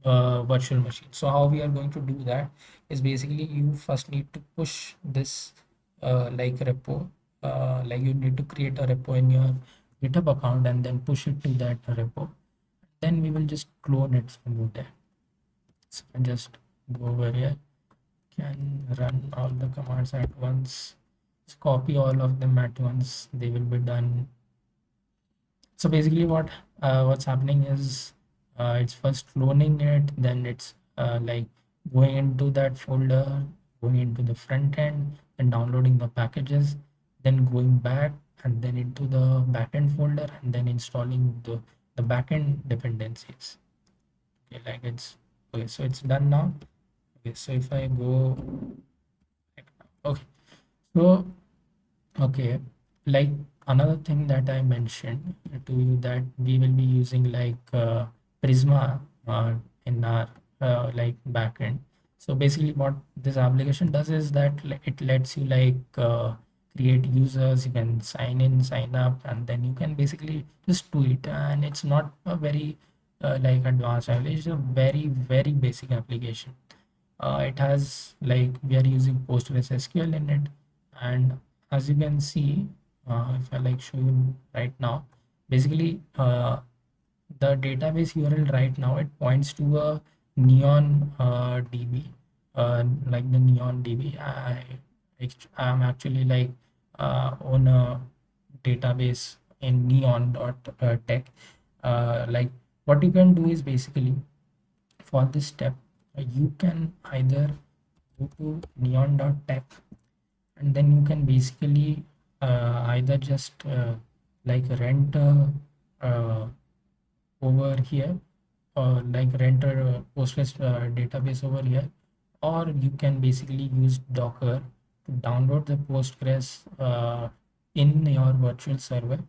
virtual machine. So how we are going to do that is basically you first need to push this like repo. Like you need to create a repo in your GitHub account and then push it to that repo. Then we will just clone it from there. So I just go over here, can run all the commands at once. Just copy all of them at once. They will be done. So basically, what's happening is it's first cloning it, then it's like going into that folder, going into the front end, and downloading the packages, then going back and then into the backend folder, and then installing the backend dependencies. Okay, like it's okay. So it's done now. Okay, so if I go, okay, so okay, like another thing that I mentioned to you that we will be using like Prisma in our like backend. So basically, what this application does is that it lets you like create users. You can sign in, sign up, and then you can basically just do it. And it's not a very like advanced application. It's a very basic application. It has like we are using Postgres SQL in it, and as you can see, if I like show you right now, basically the database URL right now it points to a neon DB, like the neon DB. I'm actually like on a database in neon.tech. Like what you can do is basically for this step, you can either go to neon.tech and then you can basically either just like rent over here or like rent a Postgres database over here, or you can basically use Docker to download the Postgres in your virtual server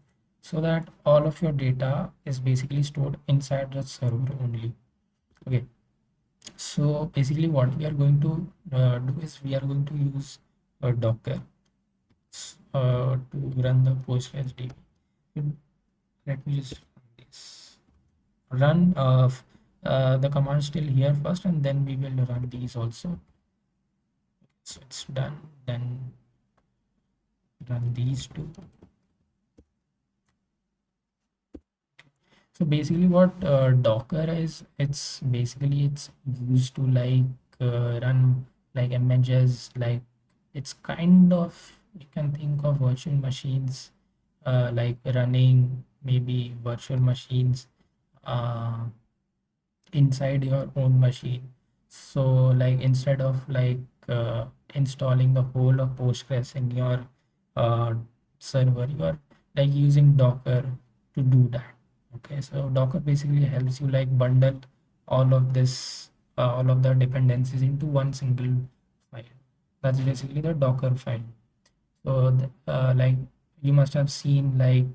so that all of your data is basically stored inside the server only. Okay, So basically what we are going to do is we are going to use Docker to run the Postgres DB. Let me just run this. Run the command still here first, and then we will run these also. So it's done. Then run these two. So basically what Docker is, it's used to like run like images, like it's kind of, you can think of virtual machines, like running maybe virtual machines uh, inside your own machine. So like instead of like installing the whole of Postgres in your uh, server, you are like using Docker to do that. Okay, so Docker basically helps you like bundle all of this, all of the dependencies into one single file. That's basically the Docker file. So like you must have seen like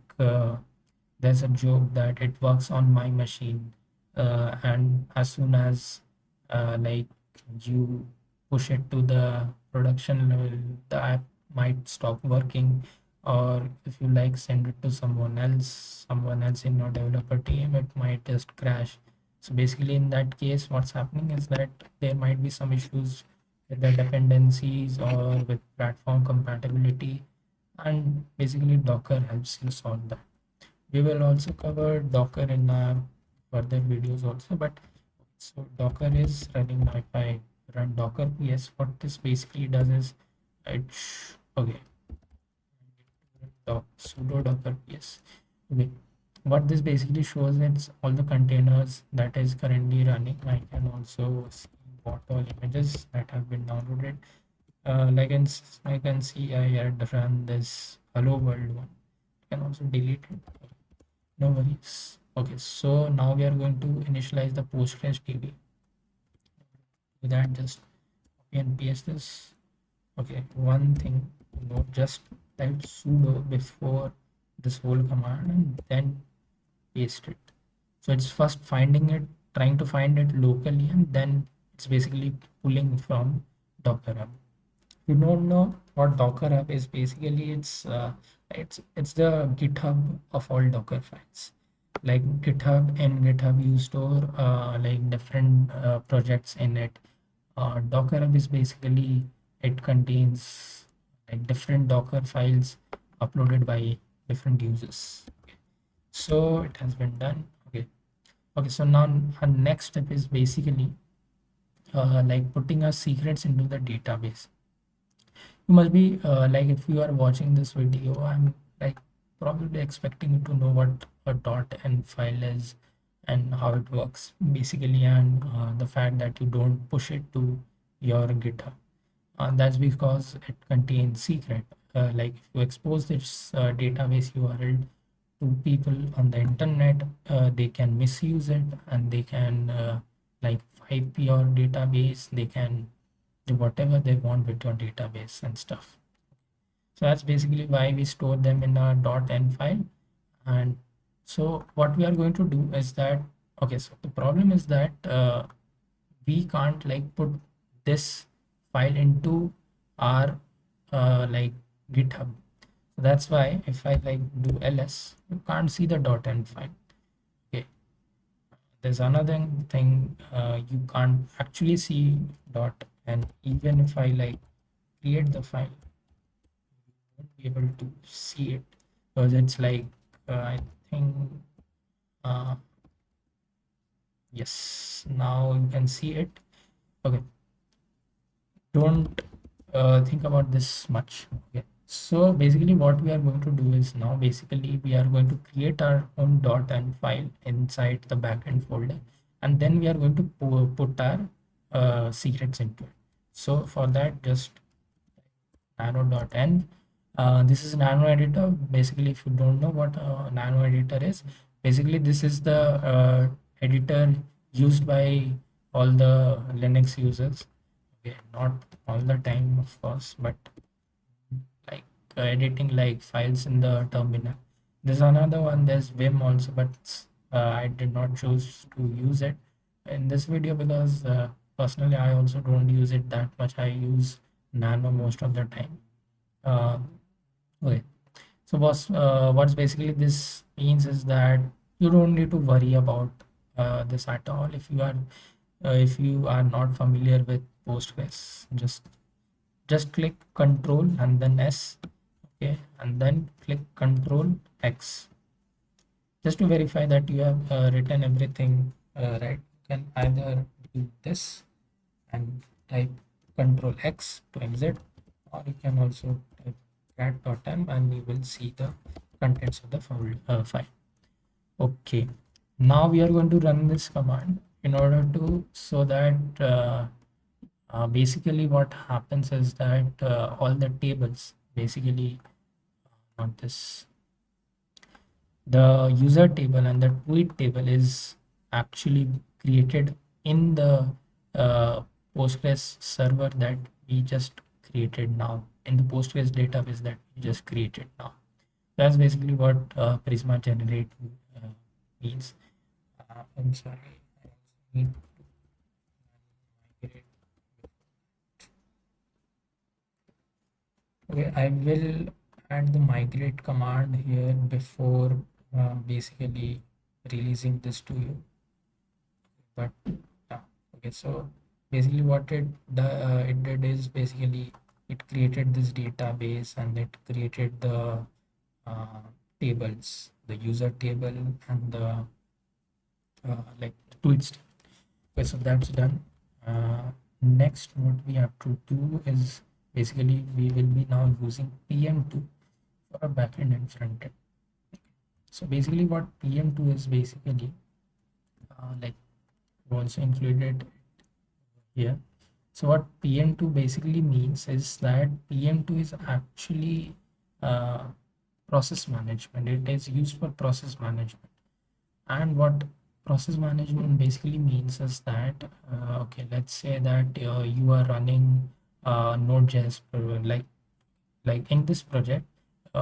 there's a joke that it works on my machine, and as soon as like you push it to the production level, the app might stop working, or if you like send it to someone else in your developer team, it might just crash. So basically in that case what's happening is that there might be some issues with the dependencies or with platform compatibility, and basically Docker helps you solve that. We will also cover Docker in our further videos also, but so Docker is running now. If I run Docker PS, what this basically does is okay, sudo Docker PS. Okay, what this basically shows is all the containers that is currently running. I can also see what all images that have been downloaded. Like I can see I had run this hello world one. I can also delete it. No worries. Okay, so now we are going to initialize the Postgres DB. To that, just copy and paste this. Okay, one thing, just type sudo before this whole command and then paste it. So it's first finding it, trying to find it locally, and then it's basically pulling from Docker Hub. You don't know what Docker Hub is, basically it's the GitHub of all Docker files. Like in GitHub you store like different projects in it. Docker Hub is basically, it contains like different Docker files uploaded by different users. So it has been done. Okay, so now our next step is basically like putting our secrets into the database. You must be like, if you are watching this video, I'm like probably expecting you to know what a .env file is and how it works basically, and the fact that you don't push it to your GitHub. That's because it contains secret. Like if you expose this database URL to people on the internet, they can misuse it, and they can like wipe your database. They can do whatever they want with your database and stuff. So that's basically why we store them in a .env file. And so what we are going to do is that, okay, so the problem is that we can't like put this file into our like GitHub. So that's why if I like do ls, you can't see the .env file. Okay, there's another thing, you can't actually see dot, and even if I like create the file, won't be able to see it because it's like I think uh, yes, now you can see it. Okay, don't think about this much. Okay, so basically what we are going to do is, now basically we are going to create our own .env file inside the backend folder, and then we are going to put our secrets into it. So for that, just nano.env. This is nano editor. Basically, if you don't know what nano editor is, basically this is the editor used by all the Linux users. Okay, not all the time, of course, but like editing like files in the terminal. There's another one, there's Vim also, but I did not choose to use it in this video because personally I also don't use it that much. I use Nano most of the time. uh, okay, so what's basically this means is that you don't need to worry about this at all. If you are not familiar with Postgres, just click Control and then S, okay, and then click Control X, just to verify that you have written everything right. You can either do this and type Control X to exit, or you can also type cat.m and you will see the contents of the file. Okay, now we are going to run this command in order to, so that basically what happens is that all the tables, basically not this, the user table and the tweet table is actually created in the uh, Postgres server that we just created now, in the Postgres database that we just created now. That's basically what Prisma generate means. I'm sorry, I need to migrate. Okay, I will add the migrate command here before basically releasing this to you. But yeah, okay, so basically what it did is basically it created this database and it created the uh, tables, the user table and the like tweets. Okay, so that's done. Next, what we have to do is basically we will be now using PM2 for a backend and frontend. So basically, what PM2 is basically like also included here. So what PM2 basically means is that PM2 is actually uh, process management. It is used for process management. And what process management basically means is that okay, let's say that you are running Node.js, like in this project,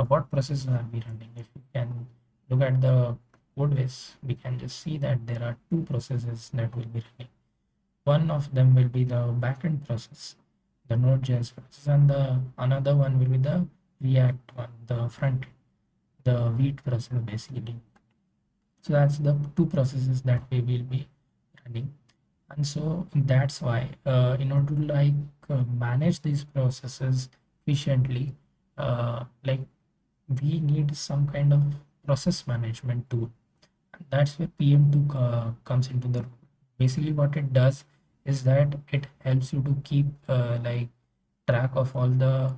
what processes are we running? If you can look at the code base, we can just see that there are two processes that will be running. One of them will be the backend process, the Node.js process, and the another one will be the React one, the front, the Vite process basically. So that's the two processes that we will be running. And so that's why in order to manage these processes efficiently, like we need some kind of process management tool. And that's where PM2 comes into the role. Basically what it does is that it helps you to keep track of all the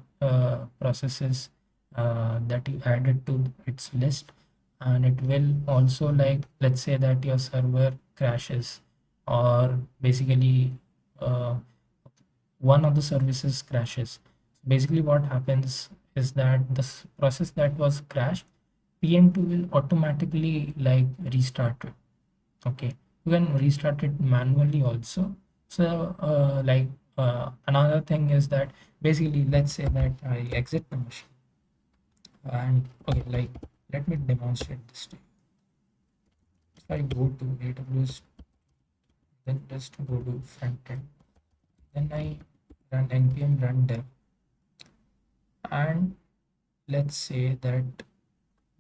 processes that you added to its list. And it will also, like, let's say that your server crashes, or basically uh, one of the services crashes. Basically what happens is that this process that was crashed, PM2 will automatically like restart it. Okay, you can restart it manually also. So another thing is that basically let's say that I exit the machine, and okay, like, let me demonstrate this to you. If I go to AWS, then just go to frontend, then I run npm run dev, and let's say that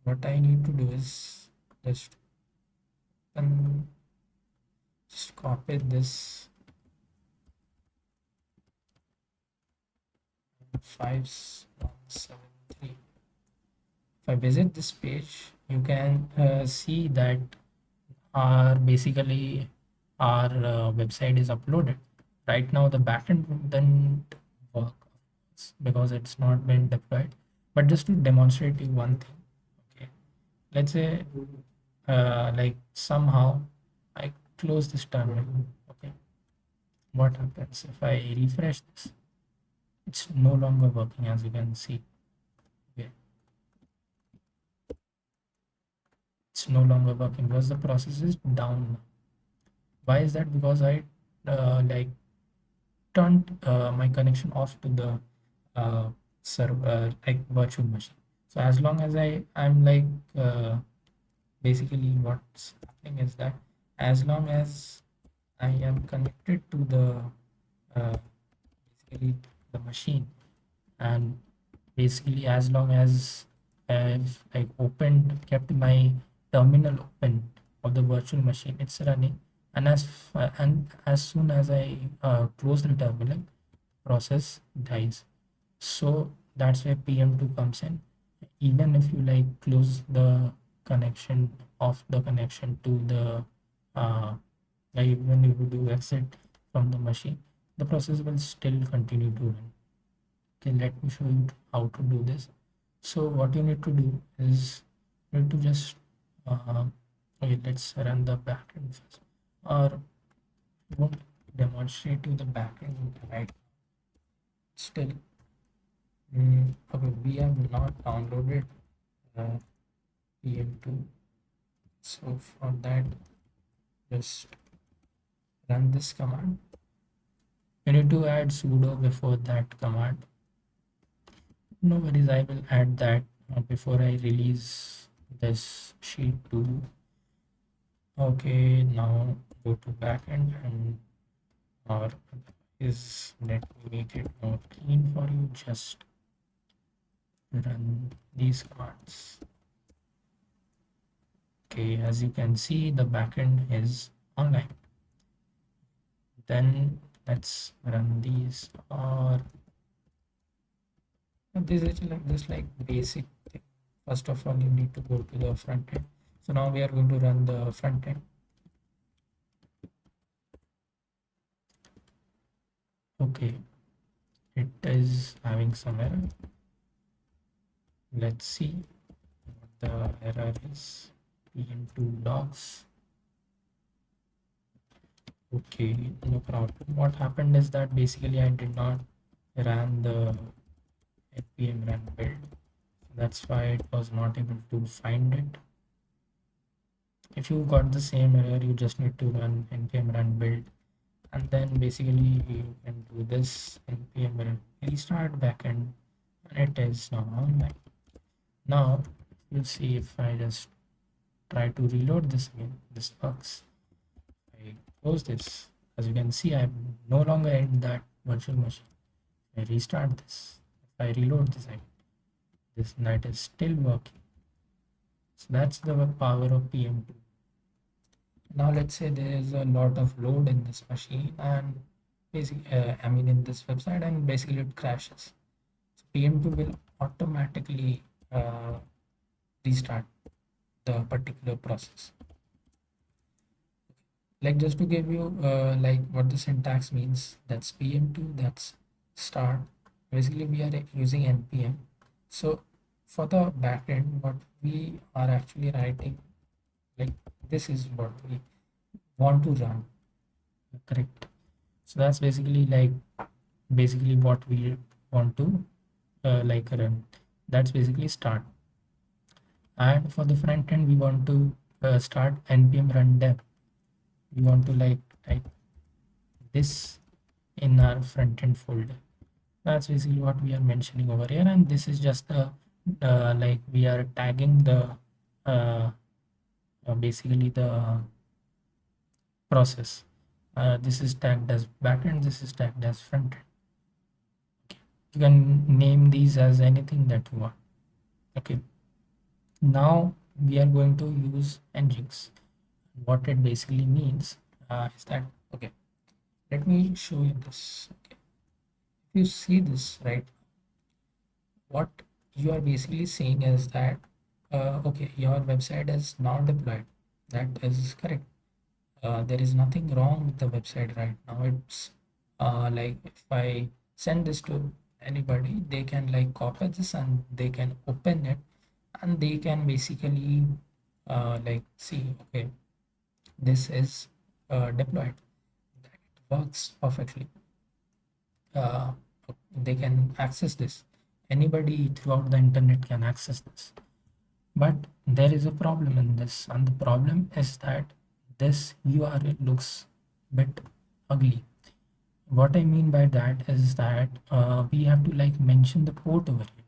what I need to do is just just copy this 5173. If I visit this page, you can see that our basically our website is uploaded. Right now the backend doesn't work because it's not been deployed. But just to demonstrate you one thing, okay, let's say like somehow I close this terminal. Okay, what happens if I refresh this? It's no longer working, as you can see. Okay, it's no longer working because the process is down. Why is that? Because I like turned my connection off to the server, like virtual machine. So as long as I'm like basically what's happening is that as long as I am connected to the basically the machine, and basically as long as I've like opened kept my terminal open of the virtual machine, it's running. And as soon as I close the terminal, process dies. So that's where PM2 comes in. Even if you like close the connection, off the connection to the like even if you do exit from the machine, the process will still continue to run. Okay, let me show you how to do this. So what you need to do is you need to just okay, let's run the backend first, or I won't demonstrate you the backend right still. Okay, we have not downloaded uh, PM2, so for that just run this command. You need to add sudo before that command. No worries, I will add that before I release this sheet to. Okay, now go to backend, and or is let me make it more clean for you. Just run these commands. Okay, as you can see, the backend is online. Then let's run these, or this is like just like basic thing. First of all, you need to go to the front end. So now we are going to run the front end. Okay, it is having some error. Let's see what the error is. PM2 logs. Okay, no problem. What happened is that basically I did not run the npm run build. That's why it was not able to find it. If you got the same error, you just need to run npm run build, and then basically you can do this npm run restart backend, and it is now online. Now you'll see if I just try to reload this again, this works. I close this. As you can see, I'm no longer in that virtual machine. I restart this. If I reload this again, this net is still working. So that's the power of PM2. Now let's say there is a lot of load in this machine, and basically, I mean in this website, and basically it crashes. So PM2 will automatically restart the particular process. Like just to give you like what the syntax means, that's PM2, that's start. Basically we are using npm. So for the backend, what we are actually writing, like this is what we want to run, correct? So that's basically like basically what we want to like run. That's basically start. And for the front end, we want to start npm run dev. We want to like type this in our front end folder. That's basically what we are mentioning over here, and this is just the like we are tagging the uh, basically the process. This is tagged as backend, this is tagged as front end. Okay. You can name these as anything that you want. Okay, now we are going to use Nginx. What it basically means is that, okay, let me show you this. Okay, if you see this right, what you are basically saying is that okay, your website is now deployed. That is correct. There is nothing wrong with the website right now. It's like if I send this to anybody, they can like copy this and they can open it, and they can basically like see, okay, this is deployed. It works perfectly. uh, they can access this. Anybody throughout the internet can access this. But there is a problem in this, and the problem is that this URL looks bit ugly. What I mean by that is that we have to like mention the port over here.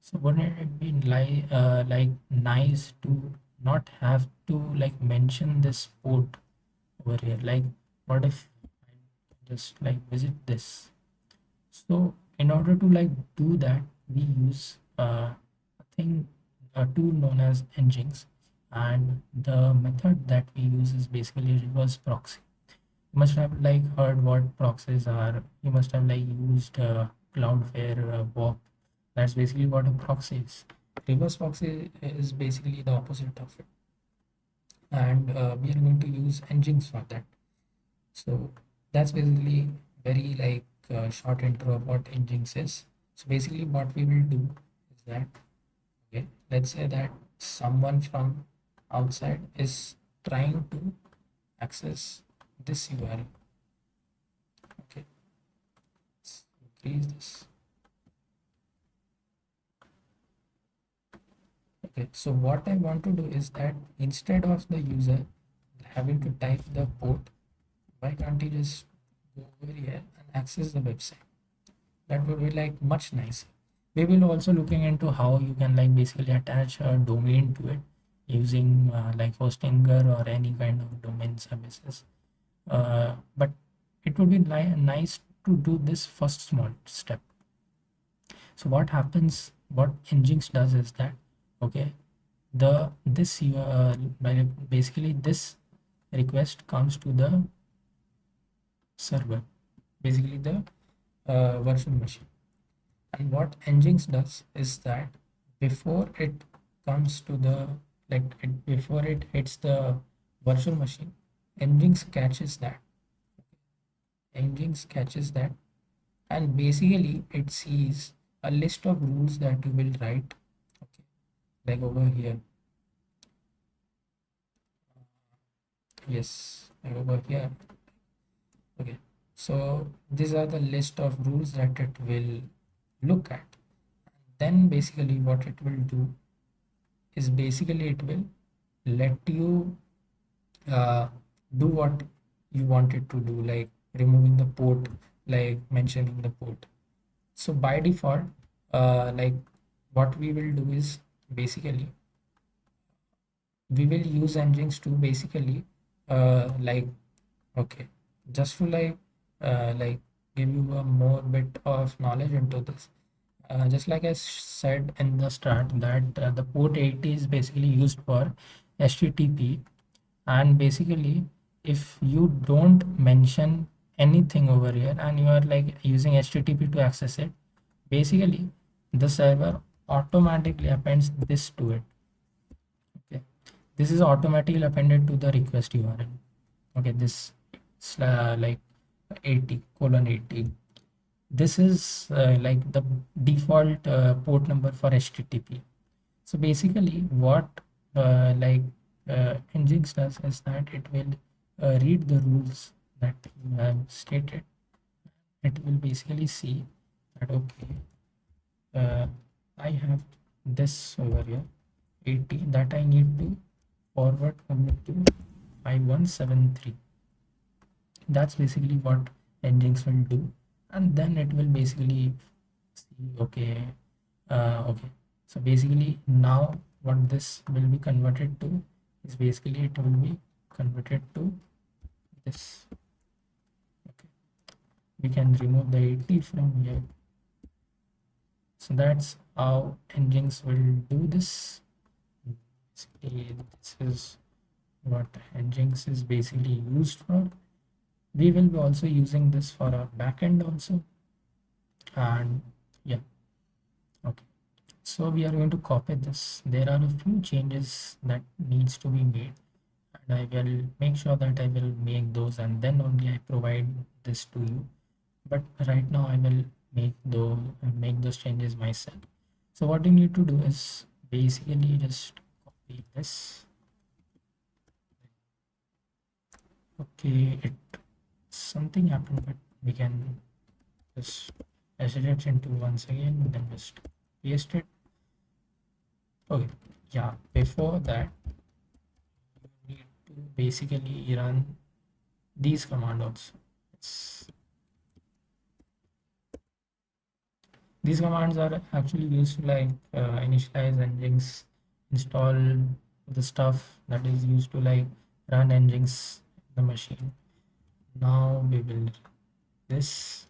So wouldn't it be like nice to not have to like mention this port over here? Like what if I just like visit this? So in order to like do that, we use a thing, a tool known as Nginx, and the method that we use is basically reverse proxy. You must have like heard what proxies are. You must have like used Cloudflare, WAP. That's basically what a proxy is. Reverse proxy is basically the opposite of it, and we are going to use Nginx for that. So that's basically very like short intro of what Nginx is. So basically what we will do is that, okay, let's say that someone from outside is trying to access this URL. Okay, let's increase this. Okay, so what I want to do is that instead of the user having to type the port, why can't he just go over here and access the website? That would be like much nicer. We will also looking into how you can like basically attach a domain to it using like Hostinger or any kind of domain services. But it would be nice to do this first small step. So what happens, what Nginx does is that, okay, the this basically this request comes to the server, basically the virtual machine. And what Nginx does is that before it comes to the before it hits the virtual machine, Nginx catches that. Nginx catches that, and basically it sees a list of rules that you will write. Okay, like over here. Yes, like over here. Okay, so these are the list of rules that it will look at. Then basically what it will do is basically it will let you uh, do what you want it to do, like removing the port, like mentioning the port. So by default, like what we will do is basically we will use Nginx to basically like, okay, just to like give you a more bit of knowledge into this. Just like I said in the start that the port 80 is basically used for HTTP, and basically if you don't mention anything over here and you are like using HTTP to access it, basically the server automatically appends this to it. Okay, this is automatically appended to the request URL. Okay, this like 80:80. This is like the default port number for HTTP. So basically what Nginx does is that it will read the rules that you have stated. It will basically see that, okay, I have this over here 80 that I need to forward commit to 5173. That's basically what Nginx will do, and then it will basically see, okay, okay, so basically now what this will be converted to is basically it will be converted to this. Okay, we can remove the 80 from here. So that's how Nginx will do this. Basically, this is what Nginx is basically used for. We will be also using this for our backend also, and yeah, okay. So we are going to copy this. There are a few changes that needs to be made, and I will make sure that I will make those and then only I provide this to you. But right now I will make those changes myself. So what you need to do is basically just copy this. Okay, it something happened, but we can just edit it into once again, then just paste it. Okay, yeah, before that you need to basically run these commands also. These commands are actually used to like initialize Nginx, install the stuff that is used to like run Nginx the machine. Now we will this.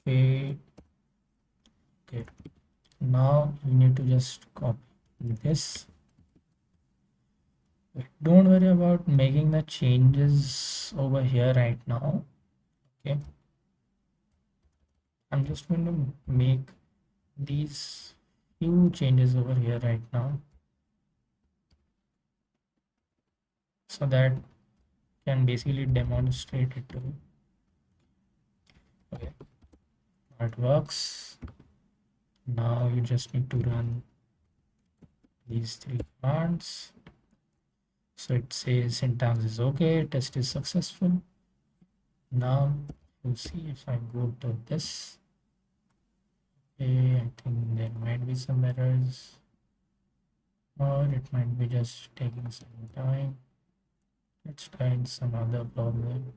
Okay. Okay. Now you need to just copy this. Don't worry about making the changes over here right now. Okay. I'm just going to make these few changes over here right now so that can basically demonstrate it to you. Okay, it works. Now you just need to run these three commands. So it says syntax is okay, test is successful. Now you see if I go to this, okay, I think there might be some errors, or it might be just taking some time. Let's try some other problem.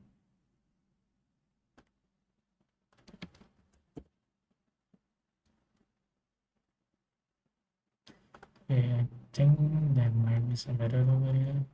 Okay, I think there might be some error over here.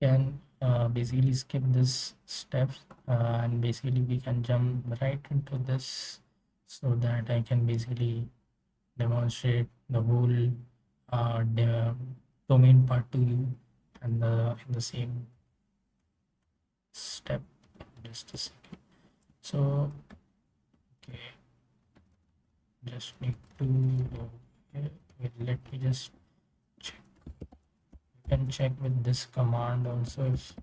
Can basically skip this step and basically we can jump right into this so that I can basically demonstrate the whole domain part to you and in the same step. Just a second. So okay, just need to okay, wait, let me just check. You can check with this command also if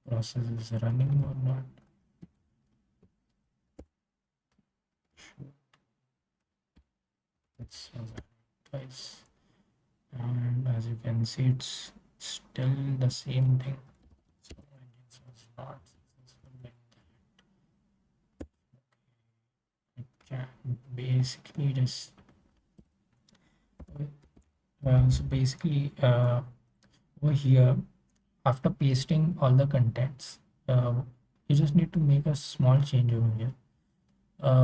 process is running or not. It's twice, and as you can see, it's still the same thing. So Nginx was not successful in that. I can basically just so basically over here after pasting all the contents, you just need to make a small change over here.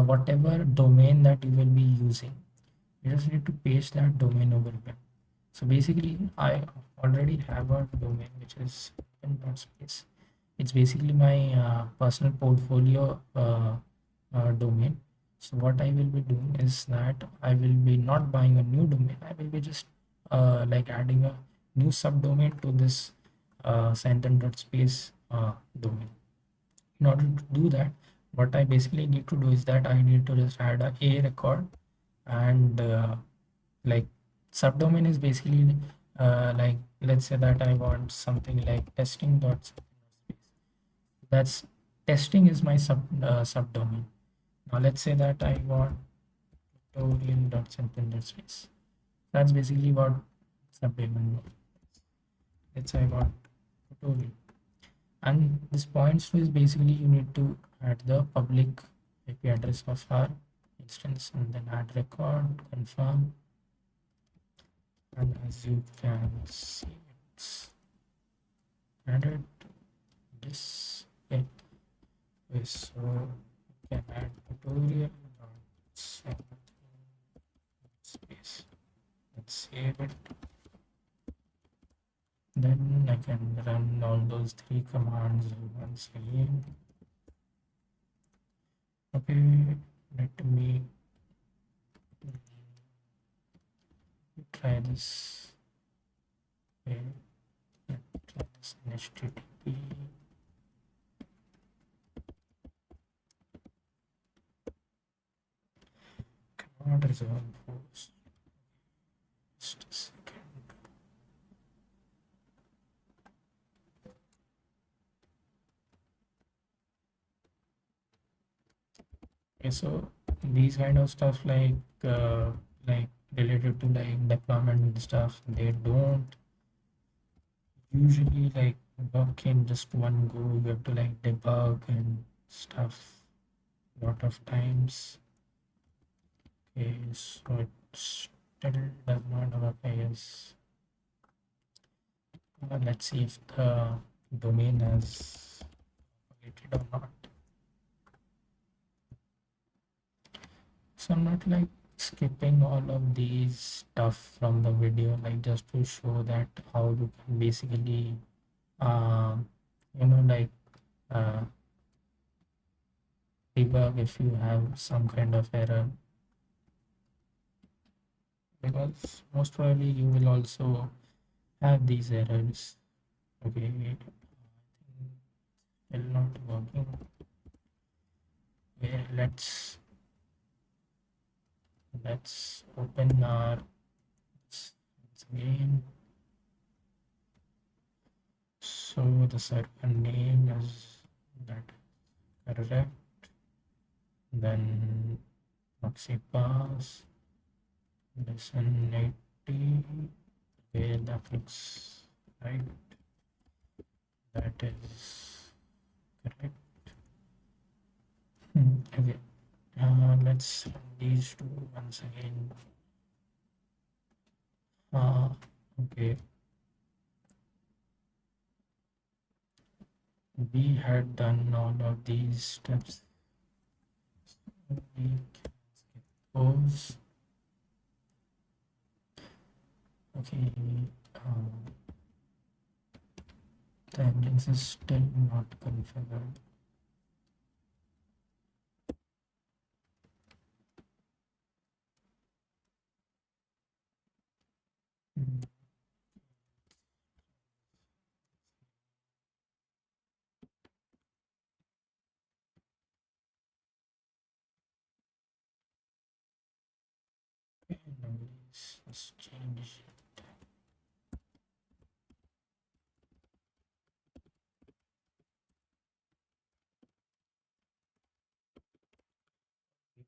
Whatever domain that you will be using, you just need to paste that domain over here. So basically I already have a domain which is space. It's basically my personal portfolio domain. So what I will be doing is that I will be not buying a new domain. I will be just like adding a new subdomain to this sentence.space domain. In order to do that, what I basically need to do is that I need to just add a record and like subdomain is basically like let's say that I want something like testing.space. That's testing is my subdomain. Now let's say that I want tutorial.sentence.space. That's basically what subdomain was. Let's say I want tutorial. And this points to is basically you need to add the public IP address of our instance and then add record, confirm, and as you can see it's added this. Okay, so you can add tutorial space. Let's save it. Then I can run all those three commands once again. Okay, let me try this. Okay, let's try this in HTTP. Cannot resolve force. Just a second. Okay, so these kind of stuff like related to like deployment and stuff, they don't usually like work in just one go. You have to like debug and stuff a lot of times. Okay, so it still does not work, I guess. Let's see if the domain has updated or not. So I'm not like skipping all of these stuff from the video, like just to show that how you can basically uh, like uh, debug if you have some kind of error, because most probably you will also have these errors. Okay, still not working. Okay, let's open our once again. So the server name is that correct, then proxy pass listen 80. Okay, that looks right, that is correct. Okay, let's run these two once again. Okay, we had done all of these steps. We can skip those. Okay, the Nginx is still not configured. Okay, now let's change.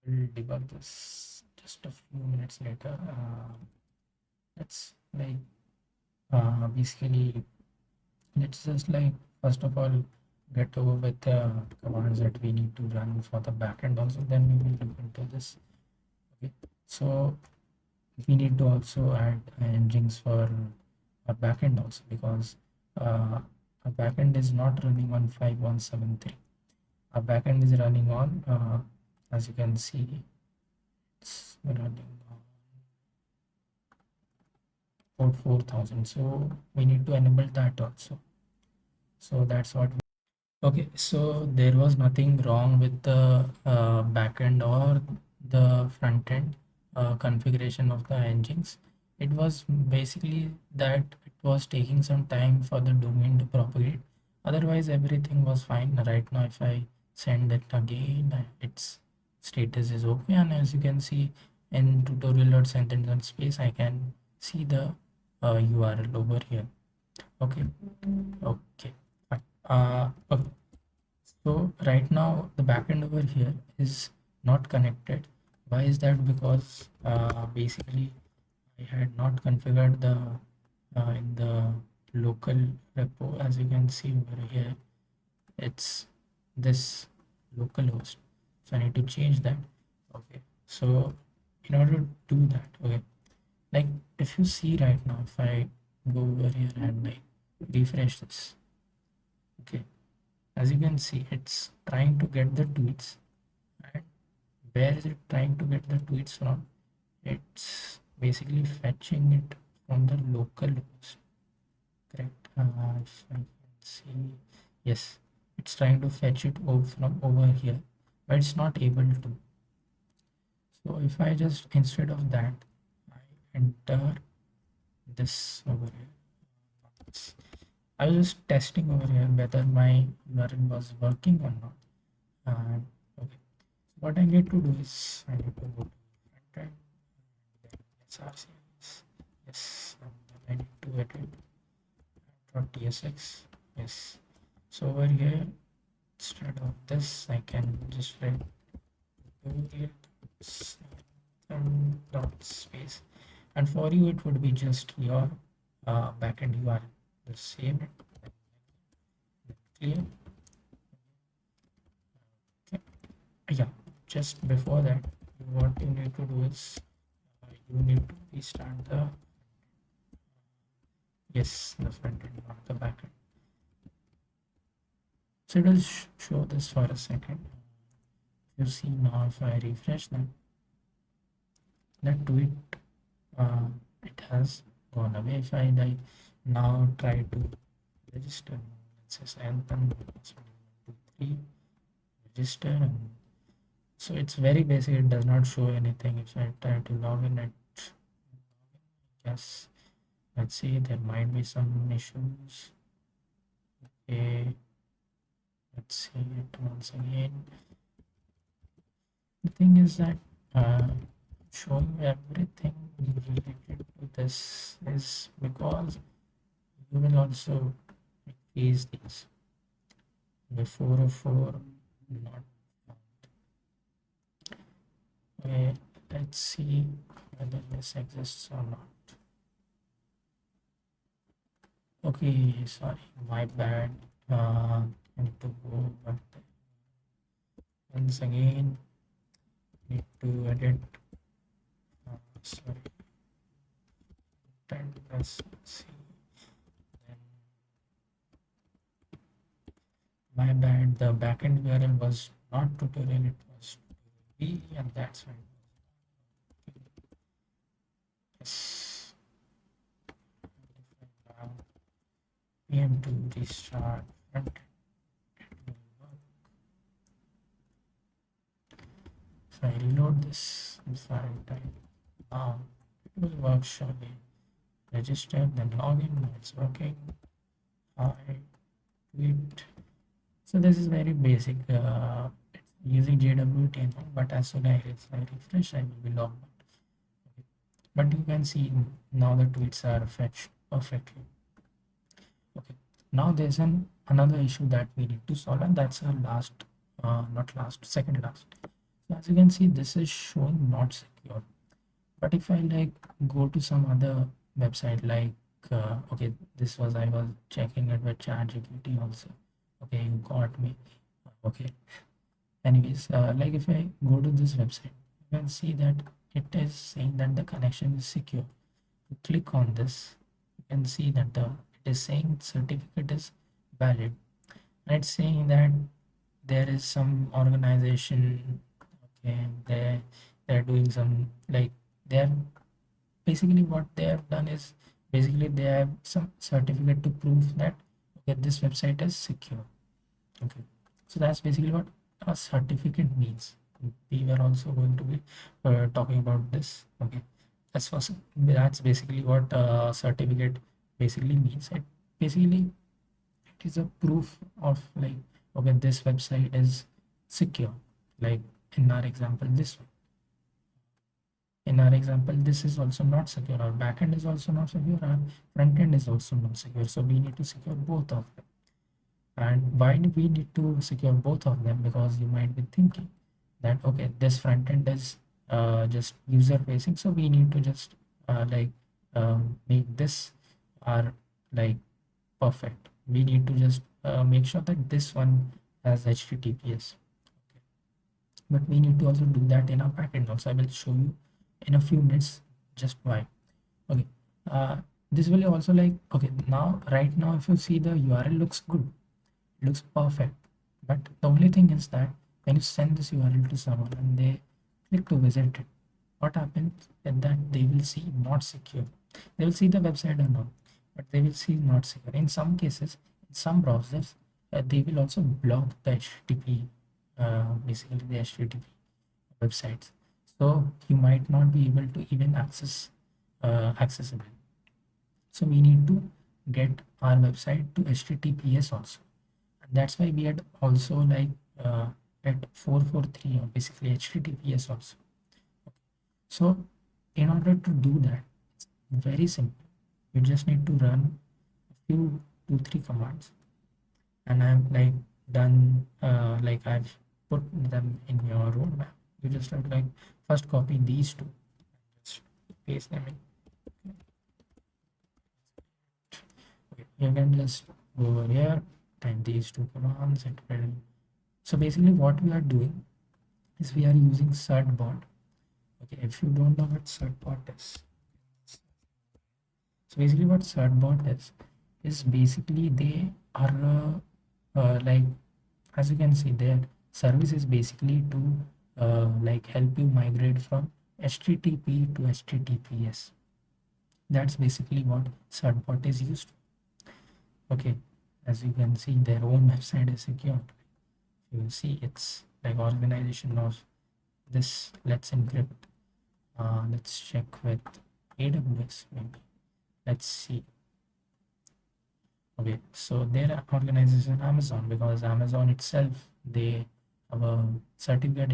We will debug this just a few minutes later. Let's like basically let's just like first of all get over with the commands that we need to run for the backend also, then we will look into this. Okay, so we need to also add Nginx for our backend also, because our backend is not running on 5173. Our backend is running on as you can see, it's running on port 4000, so we need to enable that also. So that's what okay, so there was nothing wrong with the backend or the front end configuration of the Nginx. It was basically that it was taking some time for the domain to propagate. Otherwise, everything was fine. Right now, if I send it again, its status is okay. And as you can see in tutorial.sentence space, I can see the URL over here. Okay, okay, fine. Okay. So right now the backend over here is not connected. Why is that? Because basically I had not configured the in the local repo. As you can see over here, it's this localhost. So I need to change that. Okay. So in order to do that, okay, like if you see right now, if I go over here and like refresh this, okay, as you can see, it's trying to get the tweets. And where is it trying to get the tweets from? It's basically fetching it from the local host. Correct. If I can see, yes, it's trying to fetch it over from over here, but it's not able to. So if I just instead of that, I enter this over here. I was just testing over here whether my URL was working or not. And okay, what I need to do is I need to go to frontend, then src, yes, and then I need to edit .tsx, yes. So over here, instead of this, I can just write dot space, and for you it would be just your backend URL. Just save it, then clear. Okay. Yeah, just before that, what you need to do is you need to restart the the front end, not the back end. So it will show this for a second. You see now, if I refresh that tweet, it has gone away. If I like now try to register, let's say Anthem 123, register, and so it's very basic. It does not show anything. If I try to log in, yes, let's see, there might be some issues. Okay, let's see it once again. The thing is that showing everything related to this is because you will also face these. The 404 not found. Okay, let's see whether this exists or not. Okay, sorry, my bad. I need to go back there. Once again, need to edit. Sorry, let's see. Then my bad. The backend URL was not tutorial; it was tutorial B, and that's why. Yes. Now PM to restart front. If I reload this, if I type now, it will work surely. Register, then login. It's working. Hi, tweet. So this is very basic. It's using JWT, but as soon as I refresh, I will be logged out. Okay. But you can see now the tweets are fetched perfectly. Okay. Now there's another issue that we need to solve, and that's our last, not last, second last. So as you can see, this is showing not secure. But if I like go to some other website, like okay, this was, I was checking it with ChatGPT also. Okay, you got me. Okay. Anyways, like if I go to this website, you can see that it is saying that the connection is secure. You click on this, you can see that it is saying certificate is valid, and it's saying that there is some organization. Okay, they're doing some, like, they're basically, what they have done is basically they have some certificate to prove that okay, this website is secure. Okay, so that's basically what a certificate means. We were also going to be talking about this. Okay, that's basically what a certificate basically means. It is a proof of, like, okay, this website is secure. Like in our example, this is also not secure. Our backend is also not secure. Our front end is also not secure. So we need to secure both of them. And why do we need to secure both of them? Because you might be thinking that okay, this front end is just user facing, so we need to just make this our, like, perfect. We need to just make sure that this one has HTTPS. Okay. But we need to also do that in our backend also. I will show you in a few minutes just why. Okay, this will also, like, okay, now right now if you see, the URL looks good, looks perfect, but the only thing is that when you send this URL to someone and they click to visit it, what happens is that they will see not secure. They will see the website or not, but they will see not secure. In some cases, in some browsers, they will also block the HTTP, basically the HTTP websites, so you might not be able to even accessible. So we need to get our website to HTTPS also. And that's why we had also like at 443 or basically HTTPS also. So in order to do that, it's very simple. You just need to run a few 2-3 commands, and I've like done like I've put them in your roadmap. You just have to like first copy these two, just paste them in. Okay, you can just go over here, type these two commands, it will. So basically what we are doing is we are using Certbot. Okay, if you don't know what Certbot is, so basically what Certbot is basically they are like, as you can see, their service is basically to like help you migrate from HTTP to HTTPS. That's basically what Certbot is used for. Okay, as you can see, their own website is secured. You see, it's like organization knows this. Let's encrypt. Let's check with AWS maybe. Let's see. Okay, so their organization Amazon, because Amazon itself they have a certificate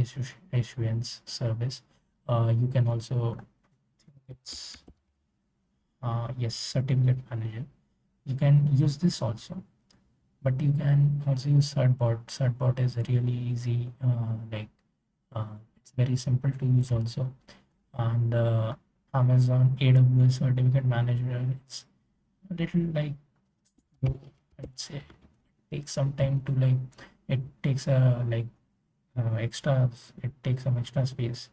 issuance service. You can also, it's yes, certificate manager. You can use this also, but you can also use Certbot. Certbot is really easy. It's very simple to use also, and Amazon AWS certificate manager is a little like, I'd say, takes some time to like, it takes a like extra, it takes some extra space,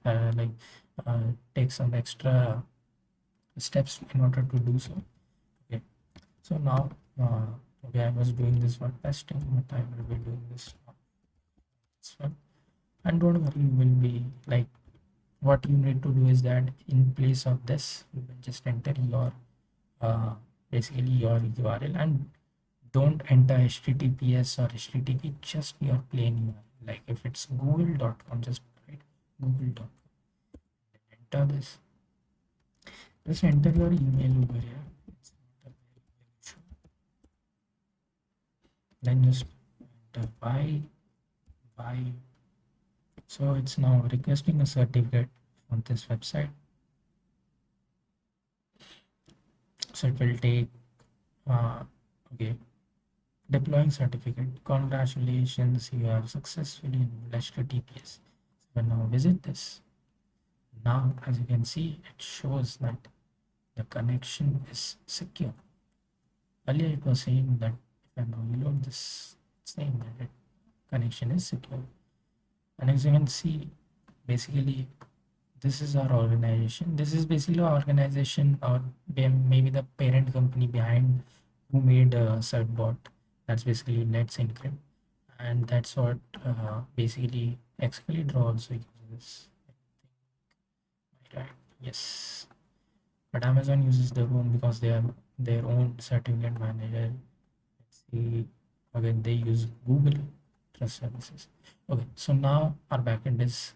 takes some extra steps in order to do so. Okay, so now okay, I was doing this for testing, but I will be doing this now as well. And don't worry, you will be like, what you need to do is that in place of this you will just enter your uh, basically your URL, and don't enter HTTPS or HTTP, just your plain URL. Like if it's google.com, just write google.com. Enter this. Just enter your email over here. It's not a very big issue. Then just enter buy. So it's now requesting a certificate on this website. So it will take okay. Deploying certificate. Congratulations, you have successfully enabled HTTPS. So now visit this. Now, as you can see, it shows that the connection is secure. Earlier, it was saying that if I now reload this, it's saying that connection is secure. And as you can see, basically, this is our organization. This is basically our organization, or maybe the parent company behind who made Certbot. That's basically Let's Encrypt, and that's what basically Excalibur also uses. Right? Yes, but Amazon uses their own because they have their own certificate manager. Let's see. Again, they use Google Trust Services. Okay, so now our backend is,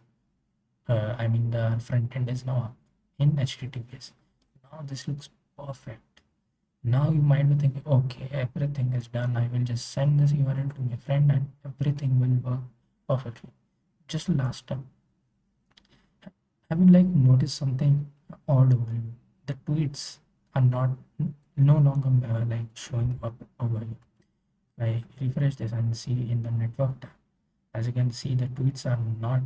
I mean, the front end is now in HTTPS. Now this looks perfect. Now you might be thinking, okay, everything is done. I will just send this URL to my friend and everything will work perfectly. Just last time, have you like noticed something odd over here? The tweets are not no longer like showing up over here. I refresh this and see in the network tab. As you can see, the tweets are not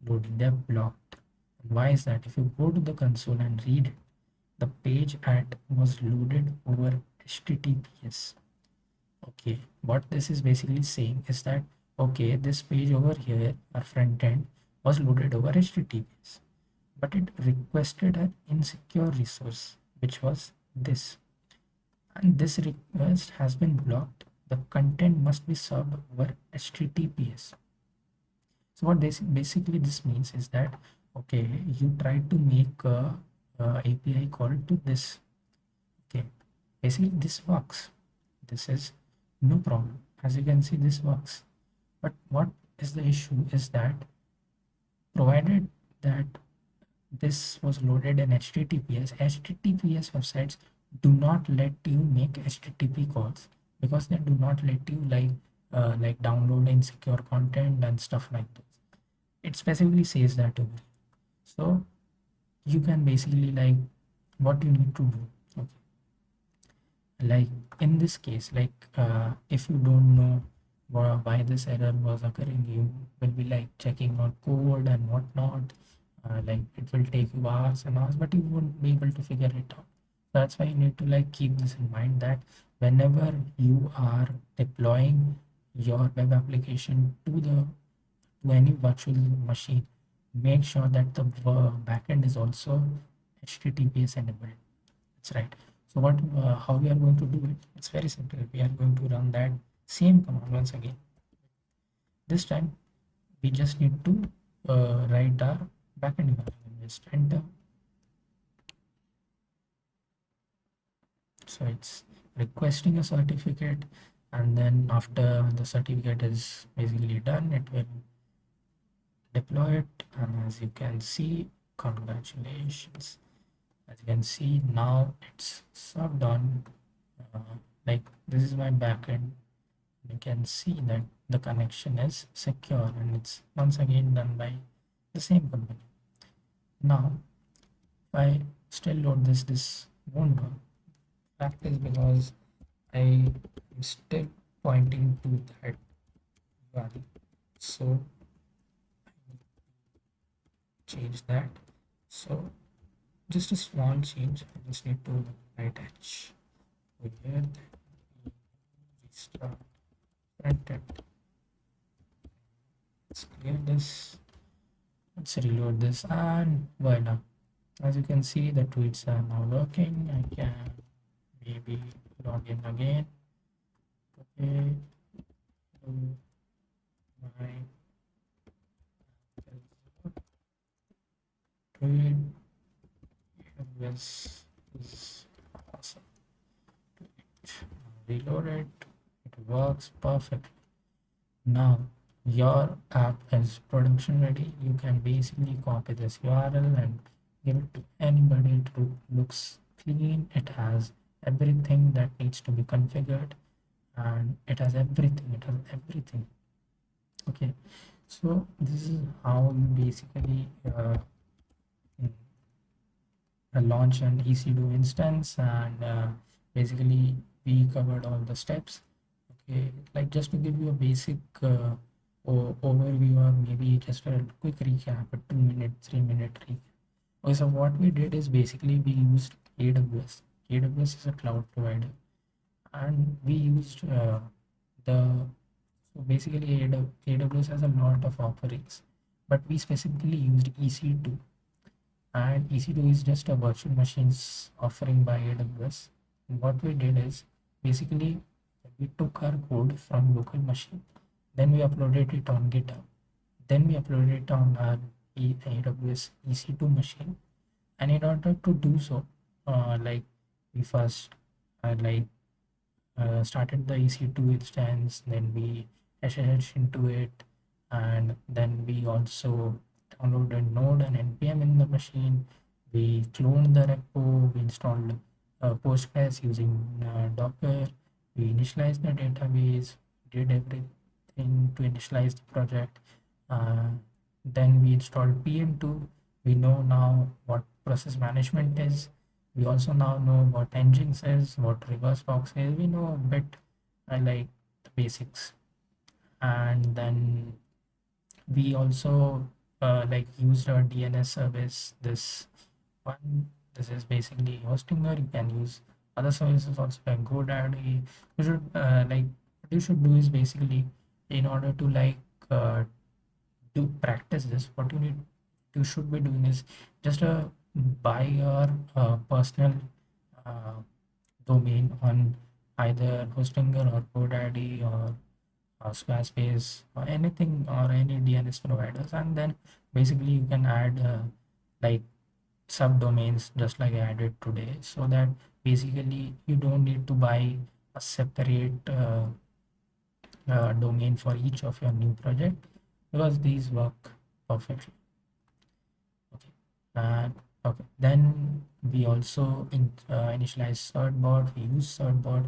loading, they're blocked. And why is that? If you go to the console and read it, the page at was loaded over HTTPS. Okay, what this is basically saying is that, okay, this page over here, our front end, was loaded over HTTPS, but it requested an insecure resource, which was this, and this request has been blocked. The content must be served over HTTPS. So what this basically this means is that, okay, you try to make a API call to this. Okay, basically this works. This is no problem. As you can see, this works. But what is the issue is that, provided that this was loaded in HTTPS, HTTPS websites do not let you make HTTP calls, because they do not let you like download insecure content and stuff like this. It specifically says that over here. So you can basically like what you need to do. Okay, like in this case, like if you don't know why this error was occurring, you will be like checking on code and whatnot. Like it will take you hours and hours, but you won't be able to figure it out. That's why you need to like keep this in mind, that whenever you are deploying your web application to any virtual machine, make sure that the backend is also HTTPS enabled. That's right. So what how we are going to do it? It's very simple. We are going to run that same command once again. This time we just need to write our backend URL. Just enter. So it's requesting a certificate, and then after the certificate is basically done, it will deploy it. And as you can see, congratulations. As you can see now, it's served on. Like this is my backend. You can see that the connection is secure, and it's once again done by the same company. Now if I still load this won't work. Fact is because I am still pointing to that URL, so change that. So just a small change, I just need to write h over here, then restart frontend. Let's clear this, let's reload this, and voila. As you can see, the tweets are now working. I can maybe log in again. Okay, my tweet AWS is awesome. Reload it. It works perfectly. Now your app is production ready. You can basically copy this URL and give it to anybody. It looks clean. It has everything that needs to be configured, and it has everything. It has everything. Okay, so this is how you basically launch an EC2 instance, and basically we covered all the steps. Okay, like just to give you a basic overview, or maybe just a quick recap, a 2 minute 3 minute recap. Okay, so what we did is basically we used AWS is a cloud provider, and we used the so basically AWS has a lot of offerings, but we specifically used EC2, and EC2 is just a virtual machines offering by AWS. And what we did is basically we took our code from local machine, then we uploaded it on GitHub, then we uploaded it on our AWS EC2 machine. And in order to do so, like we first like started the EC2 instance, then we SSH into it, and then we also downloaded Node and NPM in the machine. We cloned the repo, we installed Postgres using Docker, we initialized the database, did everything to initialize the project. Uh, then we installed PM2. We know now what process management is. We also now know what Nginx is, what reverse proxy is. We know a bit like the basics. And then we also like used our DNS service. This one, this is basically hostinger. You can use other services also like GoDaddy. You should like what you should do is basically, in order to like to practice this, what you should be doing is just buy your personal uh, domain on either Hostinger or GoDaddy or Squarespace or anything, or any DNS providers, and then basically you can add like subdomains just like I added today, so that basically you don't need to buy a separate domain for each of your new project, because these work perfectly. Okay, and okay, then We also initialize Certbot. We use Certbot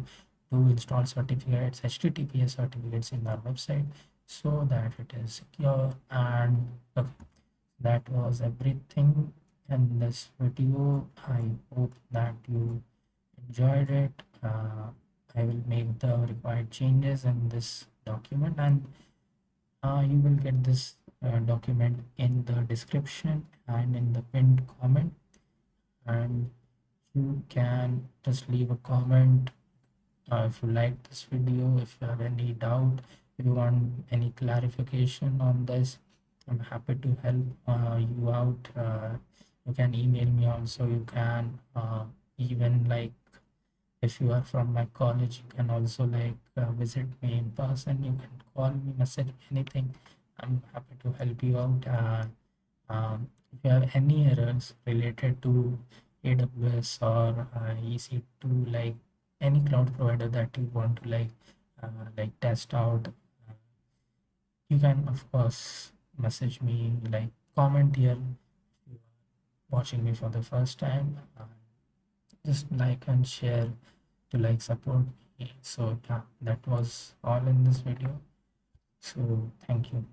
to install certificates, HTTPS certificates in our website so that it is secure. And okay, that was everything in this video. I hope that you enjoyed it. I will make the required changes in this document, and you will get this document in the description and in the pinned comment. And you can just leave a comment if you like this video, if you have any doubt, if you want any clarification on this. I'm happy to help you out. You can email me also. You can even like, if you are from my college, you can also like visit me in person. You can call me, message me, anything. I'm happy to help you out. If you have any errors related to AWS or EC2, like any cloud provider that you want to like test out, you can of course message me, like comment here. If you are watching me for the first time, just like and share to like support me. So yeah, that was all in this video. So thank you.